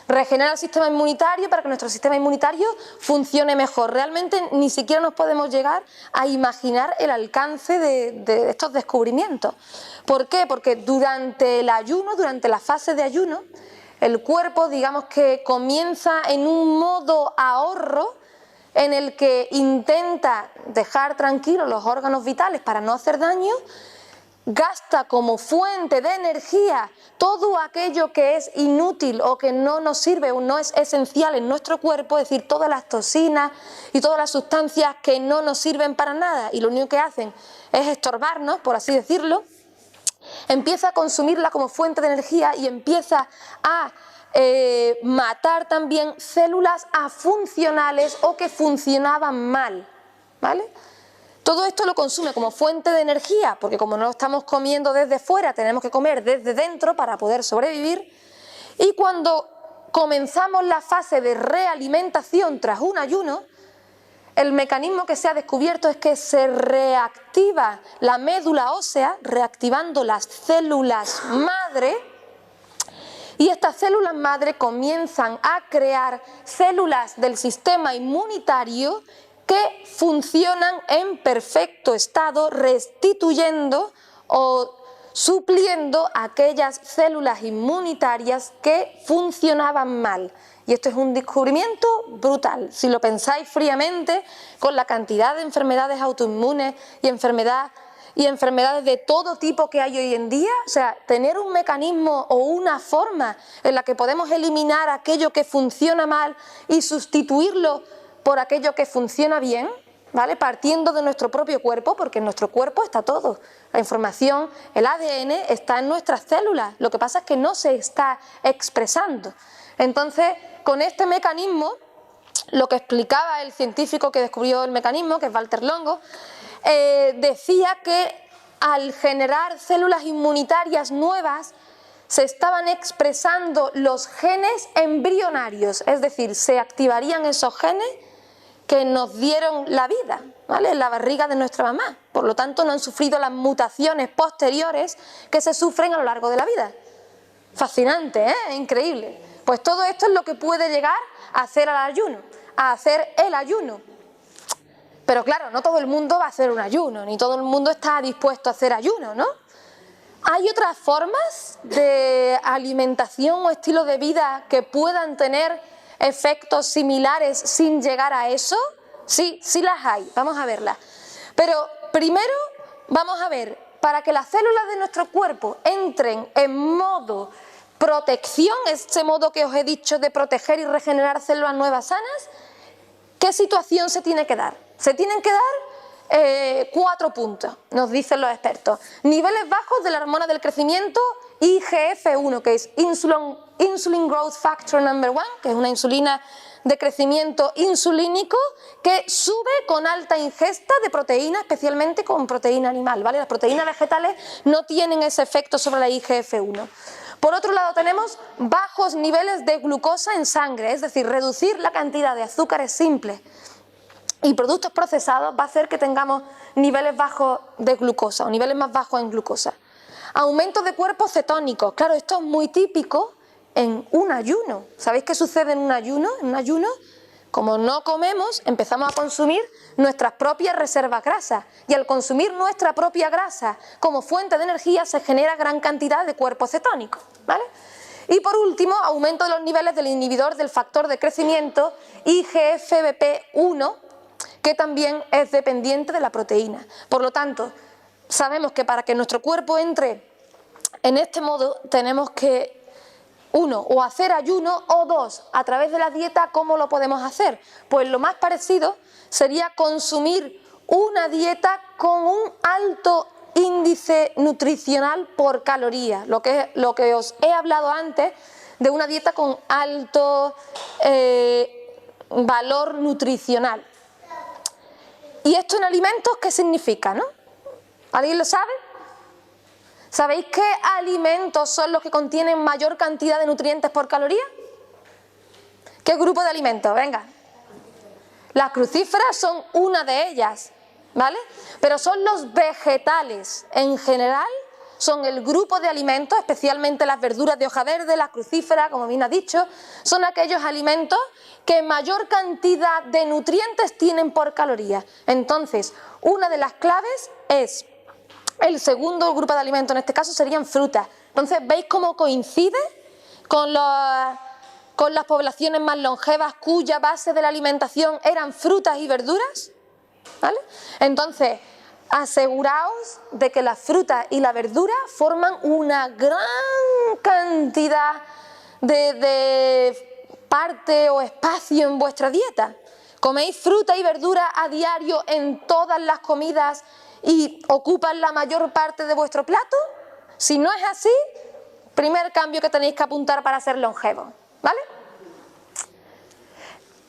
S1: Regenera el sistema inmunitario para que nuestro sistema inmunitario funcione mejor. Realmente ni siquiera nos podemos llegar a imaginar el alcance de estos descubrimientos. ¿Por qué? Porque durante el ayuno, durante la fase de ayuno, el cuerpo, digamos que comienza en un modo ahorro en el que intenta dejar tranquilos los órganos vitales para no hacer daño, gasta como fuente de energía todo aquello que es inútil o que no nos sirve o no es esencial en nuestro cuerpo, es decir, todas las toxinas y todas las sustancias que no nos sirven para nada y lo único que hacen es estorbarnos, por así decirlo, empieza a consumirla como fuente de energía y empieza a matar también células afuncionales o que funcionaban mal, ¿vale? Todo esto lo consume como fuente de energía, porque como no lo estamos comiendo desde fuera, tenemos que comer desde dentro para poder sobrevivir. Y cuando comenzamos la fase de realimentación tras un ayuno, el mecanismo que se ha descubierto es que se reactiva la médula ósea, reactivando las células madre, y estas células madre comienzan a crear células del sistema inmunitario que funcionan en perfecto estado, restituyendo o supliendo aquellas células inmunitarias que funcionaban mal. Y esto es un descubrimiento brutal. Si lo pensáis fríamente, con la cantidad de enfermedades autoinmunes y enfermedades de todo tipo que hay hoy en día, o sea, tener un mecanismo o una forma en la que podemos eliminar aquello que funciona mal y sustituirlo por aquello que funciona bien, ¿vale? Partiendo de nuestro propio cuerpo, porque en nuestro cuerpo está todo. La información, el ADN está en nuestras células, lo que pasa es que no se está expresando. Entonces, con este mecanismo, lo que explicaba el científico que descubrió el mecanismo, que es Walter Longo, decía que al generar células inmunitarias nuevas, se estaban expresando los genes embrionarios, es decir, se activarían esos genes que nos dieron la vida, ¿vale?, en la barriga de nuestra mamá. Por lo tanto, no han sufrido las mutaciones posteriores que se sufren a lo largo de la vida. Fascinante, ¿eh? Increíble. Pues todo esto es lo que puede llegar a hacer el ayuno. Pero claro, no todo el mundo va a hacer un ayuno, ni todo el mundo está dispuesto a hacer ayuno, ¿no? ¿Hay otras formas de alimentación o estilo de vida que puedan tener efectos similares sin llegar a eso? Sí, sí las hay, vamos a verlas. Pero primero vamos a ver, para que las células de nuestro cuerpo entren en modo protección, ese modo que os he dicho de proteger y regenerar células nuevas sanas, ¿qué situación se tiene que dar? Se tienen que dar 4 puntos, nos dicen los expertos. Niveles bajos de la hormona del crecimiento IGF-1, que es Insulin Growth Factor No. 1, que es una insulina de crecimiento insulínico que sube con alta ingesta de proteína, especialmente con proteína animal, ¿vale? Las proteínas vegetales no tienen ese efecto sobre la IGF-1. Por otro lado tenemos bajos niveles de glucosa en sangre, es decir, reducir la cantidad de azúcares simples y productos procesados va a hacer que tengamos niveles bajos de glucosa o niveles más bajos en glucosa. Aumento de cuerpos cetónicos, claro, esto es muy típico en un ayuno. ¿Sabéis qué sucede en un ayuno? En un ayuno, como no comemos, empezamos a consumir nuestras propias reservas grasas y al consumir nuestra propia grasa como fuente de energía se genera gran cantidad de cuerpos cetónicos, ¿vale? Y por último, aumento de los niveles del inhibidor del factor de crecimiento IGF-BP1, que también es dependiente de la proteína. Por lo tanto, sabemos que para que nuestro cuerpo entre en este modo tenemos que, 1, o hacer ayuno, o 2, a través de la dieta, ¿cómo lo podemos hacer? Pues lo más parecido sería consumir una dieta con un alto índice nutricional por caloría, lo que os he hablado antes de una dieta con alto valor nutricional. ¿Y esto en alimentos qué significa, no? ¿Alguien lo sabe? ¿Sabéis qué alimentos son los que contienen mayor cantidad de nutrientes por caloría? ¿Qué grupo de alimentos? Venga. Las crucíferas son una de ellas, ¿vale? Pero son los vegetales en general, son el grupo de alimentos, especialmente las verduras de hoja verde, las crucíferas, como bien ha dicho, son aquellos alimentos que mayor cantidad de nutrientes tienen por caloría. Entonces, una de las claves es el segundo grupo de alimentos, en este caso serían frutas. Entonces, ¿veis cómo coincide con las poblaciones más longevas cuya base de la alimentación eran frutas y verduras? ¿Vale? Entonces, aseguraos de que las frutas y la verdura forman una gran cantidad de parte o espacio en vuestra dieta. ¿Coméis fruta y verdura a diario en todas las comidas y ocupan la mayor parte de vuestro plato? Si no es así, primer cambio que tenéis que apuntar para ser longevos, ¿vale?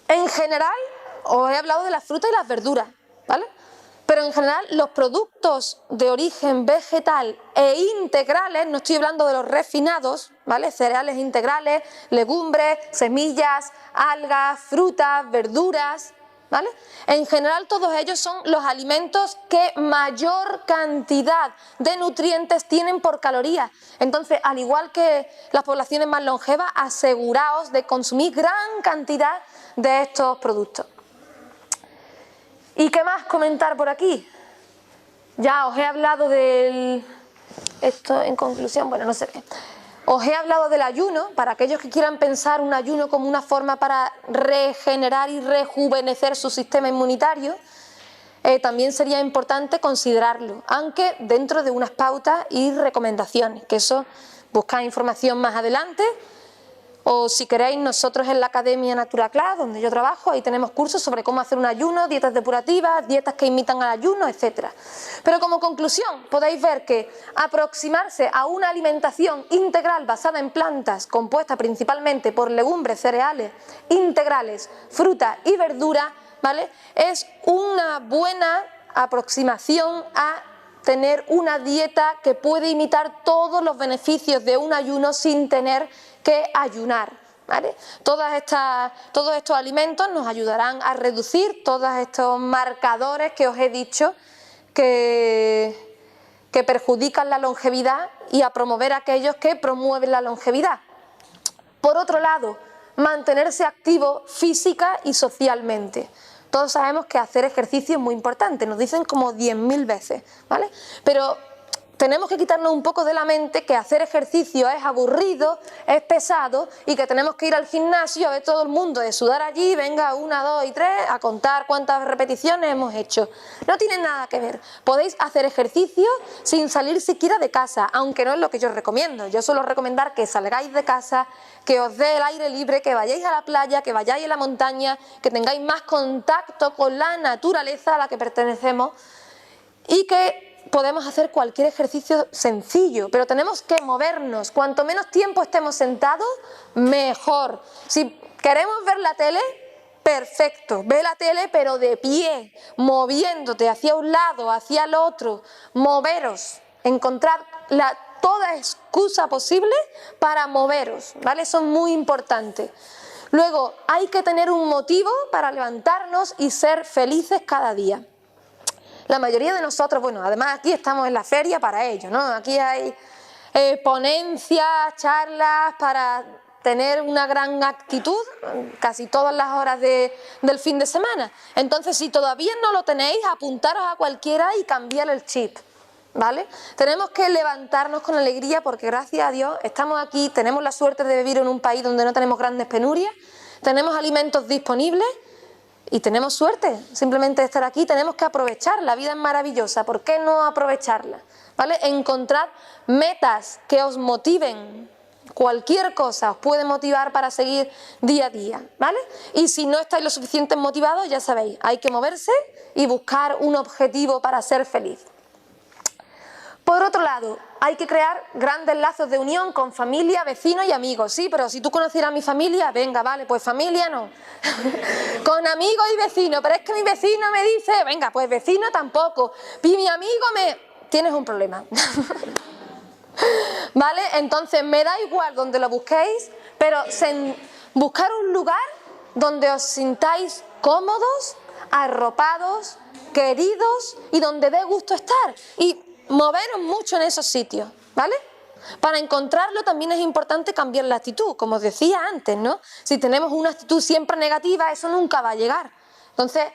S1: En general, os he hablado de las frutas y las verduras, ¿vale? Pero en general, los productos de origen vegetal e integrales, no estoy hablando de los refinados, ¿vale? Cereales integrales, legumbres, semillas, algas, frutas, verduras, ¿vale? En general, todos ellos son los alimentos que mayor cantidad de nutrientes tienen por caloría. Entonces, al igual que las poblaciones más longevas, aseguraos de consumir gran cantidad de estos productos. ¿Y qué más comentar por aquí? Ya os he hablado del... Esto en conclusión, bueno, no sé qué. Os he hablado del ayuno, para aquellos que quieran pensar un ayuno como una forma para regenerar y rejuvenecer su sistema inmunitario, también sería importante considerarlo, aunque dentro de unas pautas y recomendaciones, que eso buscad información más adelante. O si queréis, nosotros en la Academia NaturaClass, donde yo trabajo, ahí tenemos cursos sobre cómo hacer un ayuno, dietas depurativas, dietas que imitan al ayuno, etc. Pero como conclusión, podéis ver que aproximarse a una alimentación integral basada en plantas, compuesta principalmente por legumbres, cereales, integrales, fruta y verdura, ¿vale?, es una buena aproximación a tener una dieta que puede imitar todos los beneficios de un ayuno sin tener que ayunar, ¿vale? Todos estos alimentos nos ayudarán a reducir todos estos marcadores que os he dicho que perjudican la longevidad y a promover aquellos que promueven la longevidad. Por otro lado, mantenerse activo física y socialmente. Todos sabemos que hacer ejercicio es muy importante, nos dicen como 10.000 veces, ¿vale? Pero tenemos que quitarnos un poco de la mente que hacer ejercicio es aburrido, es pesado y que tenemos que ir al gimnasio a ver todo el mundo de sudar allí, venga 1, 2 y 3 a contar cuántas repeticiones hemos hecho. No tiene nada que ver. Podéis hacer ejercicio sin salir siquiera de casa, aunque no es lo que yo os recomiendo. Yo suelo recomendar que salgáis de casa, que os dé el aire libre, que vayáis a la playa, que vayáis a la montaña, que tengáis más contacto con la naturaleza a la que pertenecemos y que podemos hacer cualquier ejercicio sencillo, pero tenemos que movernos. Cuanto menos tiempo estemos sentados, mejor. Si queremos ver la tele, perfecto, ve la tele pero de pie, moviéndote hacia un lado, hacia el otro, moveros, encontrar toda excusa posible para moveros, ¿vale? Eso es muy importante. Luego, hay que tener un motivo para levantarnos y ser felices cada día. La mayoría de nosotros, bueno, además aquí estamos en la feria para ello, ¿no? Aquí hay ponencias, charlas para tener una gran actitud casi todas las horas del fin de semana. Entonces, si todavía no lo tenéis, apuntaros a cualquiera y cambiar el chip, ¿vale? Tenemos que levantarnos con alegría porque gracias a Dios estamos aquí, tenemos la suerte de vivir en un país donde no tenemos grandes penurias, tenemos alimentos disponibles y tenemos suerte simplemente de estar aquí. Tenemos que aprovechar, la vida es maravillosa, ¿por qué no aprovecharla? ¿Vale? Encontrad metas que os motiven, cualquier cosa os puede motivar para seguir día a día, ¿vale? Y si no estáis lo suficientemente motivados, ya sabéis, hay que moverse y buscar un objetivo para ser feliz. Por otro lado, hay que crear grandes lazos de unión con familia, vecinos y amigos. Sí, pero si tú conocieras a mi familia, venga, vale, pues familia no. Con amigos y vecinos, pero es que mi vecino me dice, venga, pues vecino tampoco. Y mi amigo Tienes un problema. ¿Vale? Entonces me da igual donde lo busquéis, pero buscar un lugar donde os sintáis cómodos, arropados, queridos y donde dé gusto estar. Y moveros mucho en esos sitios, ¿vale? Para encontrarlo también es importante cambiar la actitud, como os decía antes, ¿no? Si tenemos una actitud siempre negativa, eso nunca va a llegar. Entonces,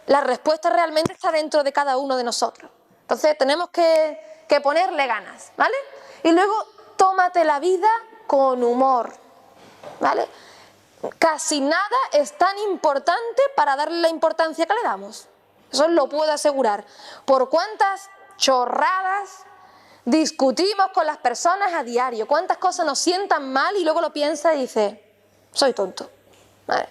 S1: la respuesta realmente está dentro de cada uno de nosotros. Entonces, tenemos que ponerle ganas, ¿vale? Y luego, tómate la vida con humor, ¿vale? Casi nada es tan importante para darle la importancia que le damos. Eso os lo puedo asegurar. Por cuántas chorradas discutimos con las personas a diario, cuántas cosas nos sientan mal y luego lo piensas y dices, soy tonto. ¿Vale?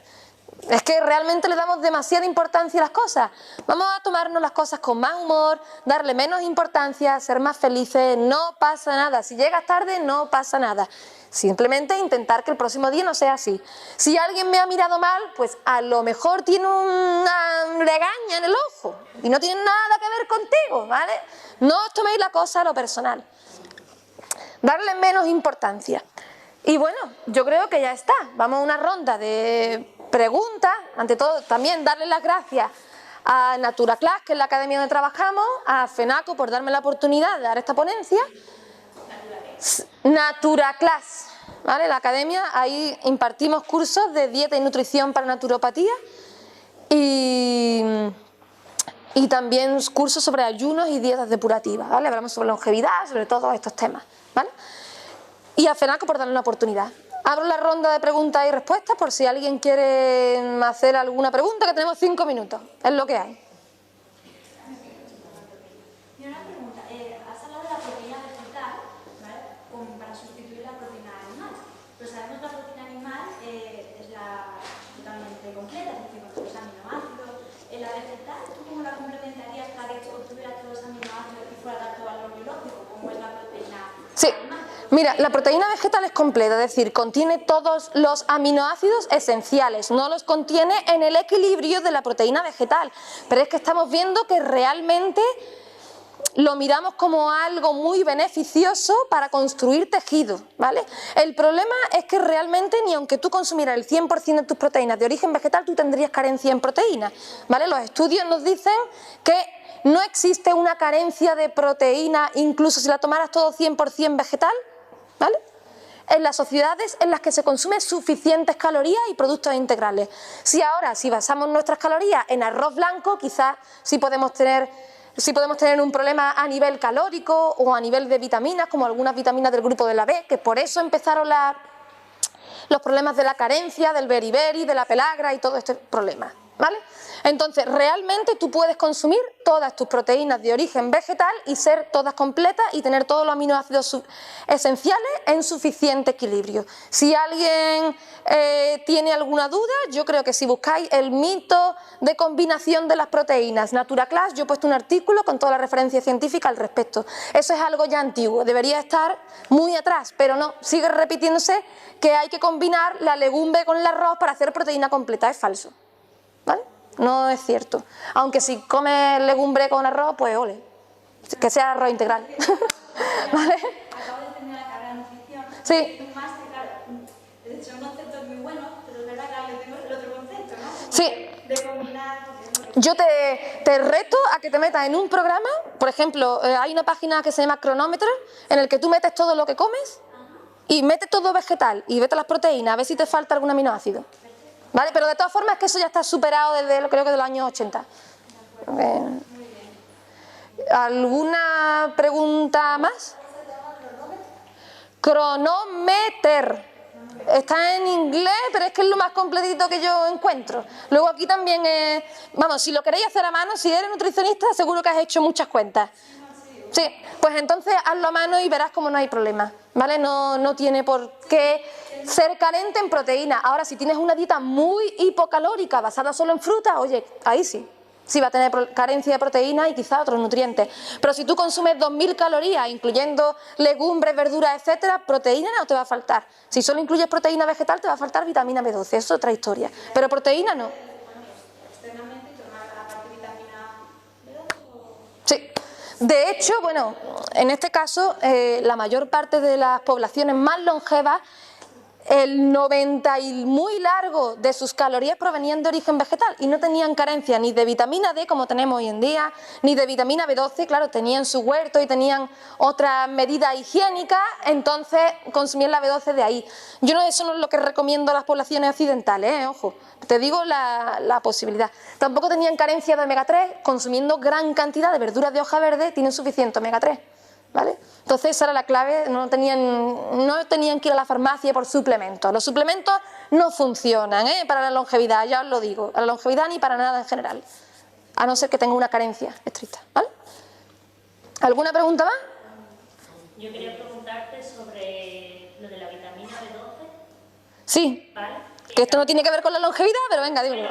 S1: Es que realmente le damos demasiada importancia a las cosas. Vamos a tomarnos las cosas con más humor, darle menos importancia, ser más felices, no pasa nada. Si llegas tarde, no pasa nada. Simplemente intentar que el próximo día no sea así. Si alguien me ha mirado mal, pues a lo mejor tiene una legaña en el ojo y no tiene nada que ver contigo, ¿vale? No os toméis la cosa a lo personal. Darle menos importancia. Y bueno, yo creo que ya está. Vamos a una ronda de preguntas. Ante todo, también darle las gracias a NaturaClass, que es la academia donde trabajamos, a FENACO por darme la oportunidad de dar esta ponencia. NaturaClass, ¿vale? La academia, ahí impartimos cursos de dieta y nutrición para naturopatía y también cursos sobre ayunos y dietas depurativas, ¿vale? Hablamos sobre longevidad, sobre todos estos temas, ¿vale? Y a FENACO por darle una oportunidad. Abro la ronda de preguntas y respuestas por si alguien quiere hacer alguna pregunta, que tenemos 5 minutos, es lo que hay. Sí, mira, la proteína vegetal es completa, es decir, contiene todos los aminoácidos esenciales, no los contiene en el equilibrio de la proteína vegetal, pero es que estamos viendo que realmente lo miramos como algo muy beneficioso para construir tejido, ¿vale? El problema es que realmente ni aunque tú consumieras el 100% de tus proteínas de origen vegetal, tú tendrías carencia en proteínas, ¿vale? Los estudios nos dicen que no existe una carencia de proteína, incluso si la tomaras todo 100% vegetal, ¿vale? En las sociedades en las que se consumen suficientes calorías y productos integrales. Si basamos nuestras calorías en arroz blanco, quizás sí podemos tener un problema a nivel calórico o a nivel de vitaminas, como algunas vitaminas del grupo de la B, que por eso empezaron los problemas de la carencia, del beriberi, de la pelagra y todo este problema, ¿vale? Entonces, realmente tú puedes consumir todas tus proteínas de origen vegetal y ser todas completas y tener todos los aminoácidos esenciales en suficiente equilibrio. Si alguien tiene alguna duda, yo creo que si buscáis el mito de combinación de las proteínas NaturaClass, yo he puesto un artículo con toda la referencia científica al respecto. Eso es algo ya antiguo, debería estar muy atrás, pero no, sigue repitiéndose que hay que combinar la legumbre con el arroz para hacer proteína completa, es falso, ¿vale? No es cierto. Aunque si comes legumbre con arroz, pues ole, que sea arroz integral. ¿Vale?
S2: Acabo de terminar la carrera de nutrición.
S1: Sí.
S2: Un máster, claro, son conceptos muy buenos, pero es verdad que ahora tengo el otro concepto, ¿no?
S1: Sí.
S2: De combinar.
S1: Yo te reto a que te metas en un programa, por ejemplo, hay una página que se llama Cronómetro, en el que tú metes todo lo que comes y metes todo vegetal y vete las proteínas, a ver si te falta algún aminoácido. ¿Vale? Pero de todas formas es que eso ya está superado desde, creo que de los años 80. ¿Alguna pregunta más? Cronómetro. Está en inglés, pero es que es lo más completito que yo encuentro. Luego aquí también es... Vamos, si lo queréis hacer a mano, si eres nutricionista, seguro que has hecho muchas cuentas. Sí, pues entonces hazlo a mano y verás cómo no hay problema, ¿vale? No tiene por qué ser carente en proteína. Ahora, si tienes una dieta muy hipocalórica basada solo en fruta, oye, ahí sí, sí va a tener carencia de proteínas y quizá otros nutrientes. Pero si tú consumes 2000 calorías, incluyendo legumbres, verduras, etcétera, proteína no te va a faltar. Si solo incluyes proteína vegetal, te va a faltar vitamina B12, eso es otra historia. Pero proteína no.
S2: Externamente, tomar aparte vitamina B12.
S1: Sí. De hecho, bueno, en este caso, la mayor parte de las poblaciones más longevas, el 90 y muy largo de sus calorías provenían de origen vegetal y no tenían carencia ni de vitamina D como tenemos hoy en día, ni de vitamina B12, claro, tenían su huerto y tenían otras medidas higiénicas, entonces consumían la B12 de ahí. Yo no, eso no es lo que recomiendo a las poblaciones occidentales, ojo, te digo la posibilidad. Tampoco tenían carencia de omega 3, consumiendo gran cantidad de verduras de hoja verde tienen suficiente omega 3. ¿Vale? Entonces esa era la clave, no tenían que ir a la farmacia por suplementos. Los suplementos no funcionan para la longevidad, ya os lo digo, a la longevidad ni para nada en general, a no ser que tenga una carencia estricta. ¿Vale? ¿Alguna pregunta más?
S3: Yo quería preguntarte sobre lo de la vitamina B12.
S1: Sí,
S3: ¿Vale?
S1: que esto no tiene que ver con la longevidad, pero venga, dímelo.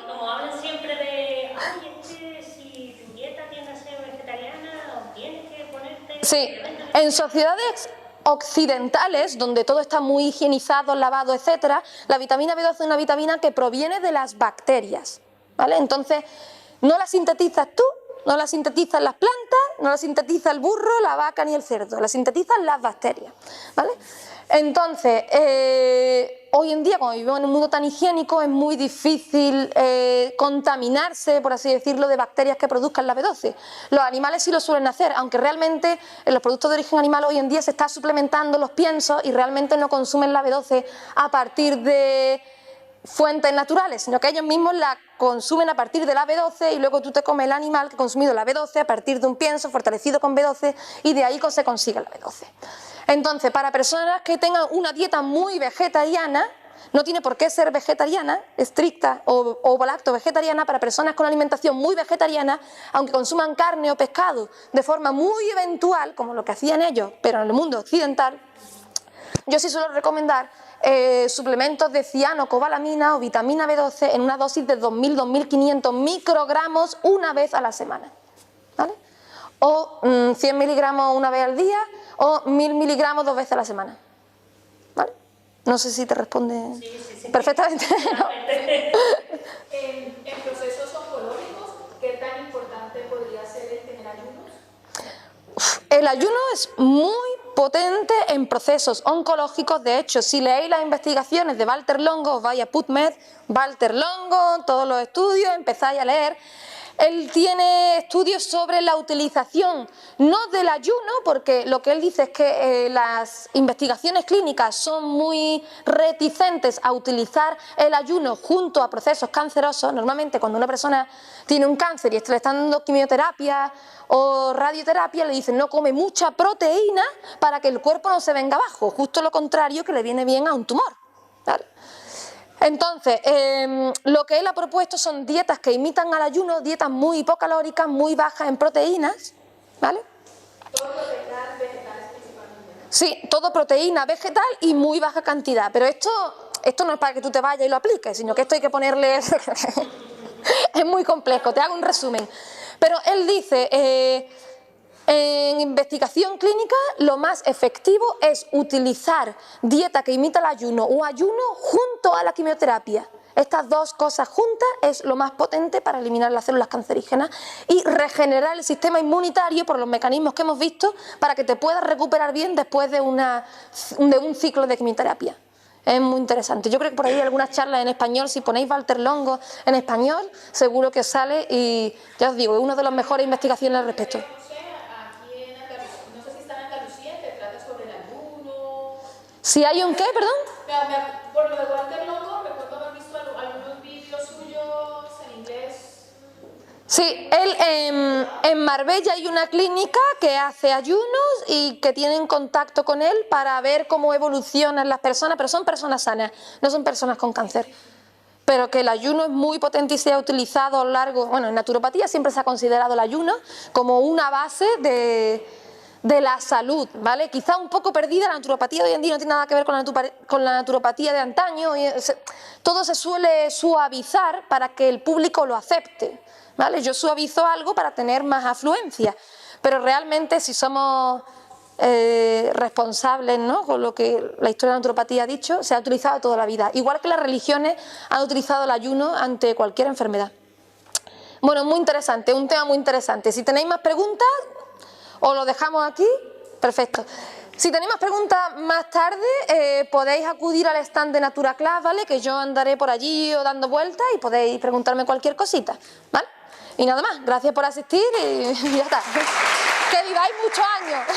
S3: Como hablan siempre de, ay, es que si tu dieta tiende a ser vegetariana, o tienes que ponerte...
S1: Sí, en sociedades occidentales, donde todo está muy higienizado, lavado, etcétera, la vitamina B12 es una vitamina que proviene de las bacterias, ¿vale? Entonces, no la sintetizas tú, no la sintetizan las plantas, no la sintetiza el burro, la vaca ni el cerdo, la sintetizan las bacterias, ¿vale? Entonces, hoy en día, como vivimos en un mundo tan higiénico, es muy difícil contaminarse, por así decirlo, de bacterias que produzcan la B12. Los animales sí lo suelen hacer, aunque realmente en los productos de origen animal hoy en día se está suplementando los piensos y realmente no consumen la B12 a partir de fuentes naturales, sino que ellos mismos la consumen a partir de la B12 y luego tú te comes el animal que ha consumido la B12 a partir de un pienso fortalecido con B12 y de ahí se consigue la B12. Entonces, para personas que tengan una dieta muy vegetariana, no tiene por qué ser vegetariana, estricta o lacto vegetariana, para personas con alimentación muy vegetariana, aunque consuman carne o pescado de forma muy eventual, como lo que hacían ellos, pero en el mundo occidental, yo sí suelo recomendar suplementos de cianocobalamina o vitamina B12 en una dosis de 2000-2500 microgramos una vez a la semana, ¿vale? O 100 miligramos una vez al día o 1000 miligramos 2 veces a la semana, ¿vale? No sé si te responde
S3: Sí.
S1: perfectamente. ¿No?
S2: En procesos oncológicos, ¿qué tan importante podría ser el tener ayunos?
S1: El ayuno es muy potente en procesos oncológicos. De hecho, si leéis las investigaciones de Walter Longo, os vais a PubMed, Walter Longo, todos los estudios, empezáis a leer. Él tiene estudios sobre la utilización, no del ayuno, porque lo que él dice es que las investigaciones clínicas son muy reticentes a utilizar el ayuno junto a procesos cancerosos. Normalmente cuando una persona tiene un cáncer y le están dando quimioterapia o radioterapia, le dicen no come mucha proteína para que el cuerpo no se venga abajo, justo lo contrario que le viene bien a un tumor, ¿vale? Entonces, lo que él ha propuesto son dietas que imitan al ayuno, dietas muy hipocalóricas, muy bajas en proteínas, ¿vale?
S2: Todo vegetal, vegetales principalmente, ¿no?
S1: Sí, todo proteína vegetal y muy baja cantidad, pero esto no es para que tú te vayas y lo apliques, sino que esto hay que ponerle... es muy complejo, te hago un resumen. Pero él dice... en investigación clínica lo más efectivo es utilizar dieta que imita el ayuno o ayuno junto a la quimioterapia. Estas dos cosas juntas es lo más potente para eliminar las células cancerígenas y regenerar el sistema inmunitario por los mecanismos que hemos visto para que te puedas recuperar bien después de un ciclo de quimioterapia. Es muy interesante. Yo creo que por ahí hay algunas charlas en español. Si ponéis Walter Longo en español, seguro que os sale y ya os digo, es una de las mejores investigaciones al respecto.
S2: No sé si está en Andalucía, que trata sobre el ayuno.
S1: ¿Si hay un qué, perdón?
S2: Por lo de Walter Longo, recuerdo haber visto algunos vídeos suyos en inglés.
S1: Sí, él en Marbella hay una clínica que hace ayunos y que tienen contacto con él para ver cómo evolucionan las personas, pero son personas sanas, no son personas con cáncer. Pero que el ayuno es muy potente y se ha utilizado a lo largo, bueno, en naturopatía siempre se ha considerado el ayuno como una base de la salud, ¿vale? Quizá un poco perdida, la naturopatía de hoy en día no tiene nada que ver con la naturopatía de antaño, todo se suele suavizar para que el público lo acepte, ¿vale? Yo suavizo algo para tener más afluencia, pero realmente si somos responsables, ¿no?, con lo que la historia de la naturopatía ha dicho, se ha utilizado toda la vida, igual que las religiones han utilizado el ayuno ante cualquier enfermedad. Bueno, muy interesante, un tema muy interesante. Si tenéis más preguntas, os lo dejamos aquí. Perfecto. Si tenéis más preguntas más tarde, podéis acudir al stand de NaturaClass, ¿vale? Que yo andaré por allí o dando vueltas y podéis preguntarme cualquier cosita, ¿vale? Y nada más, gracias por asistir y ya está. Que viváis muchos años.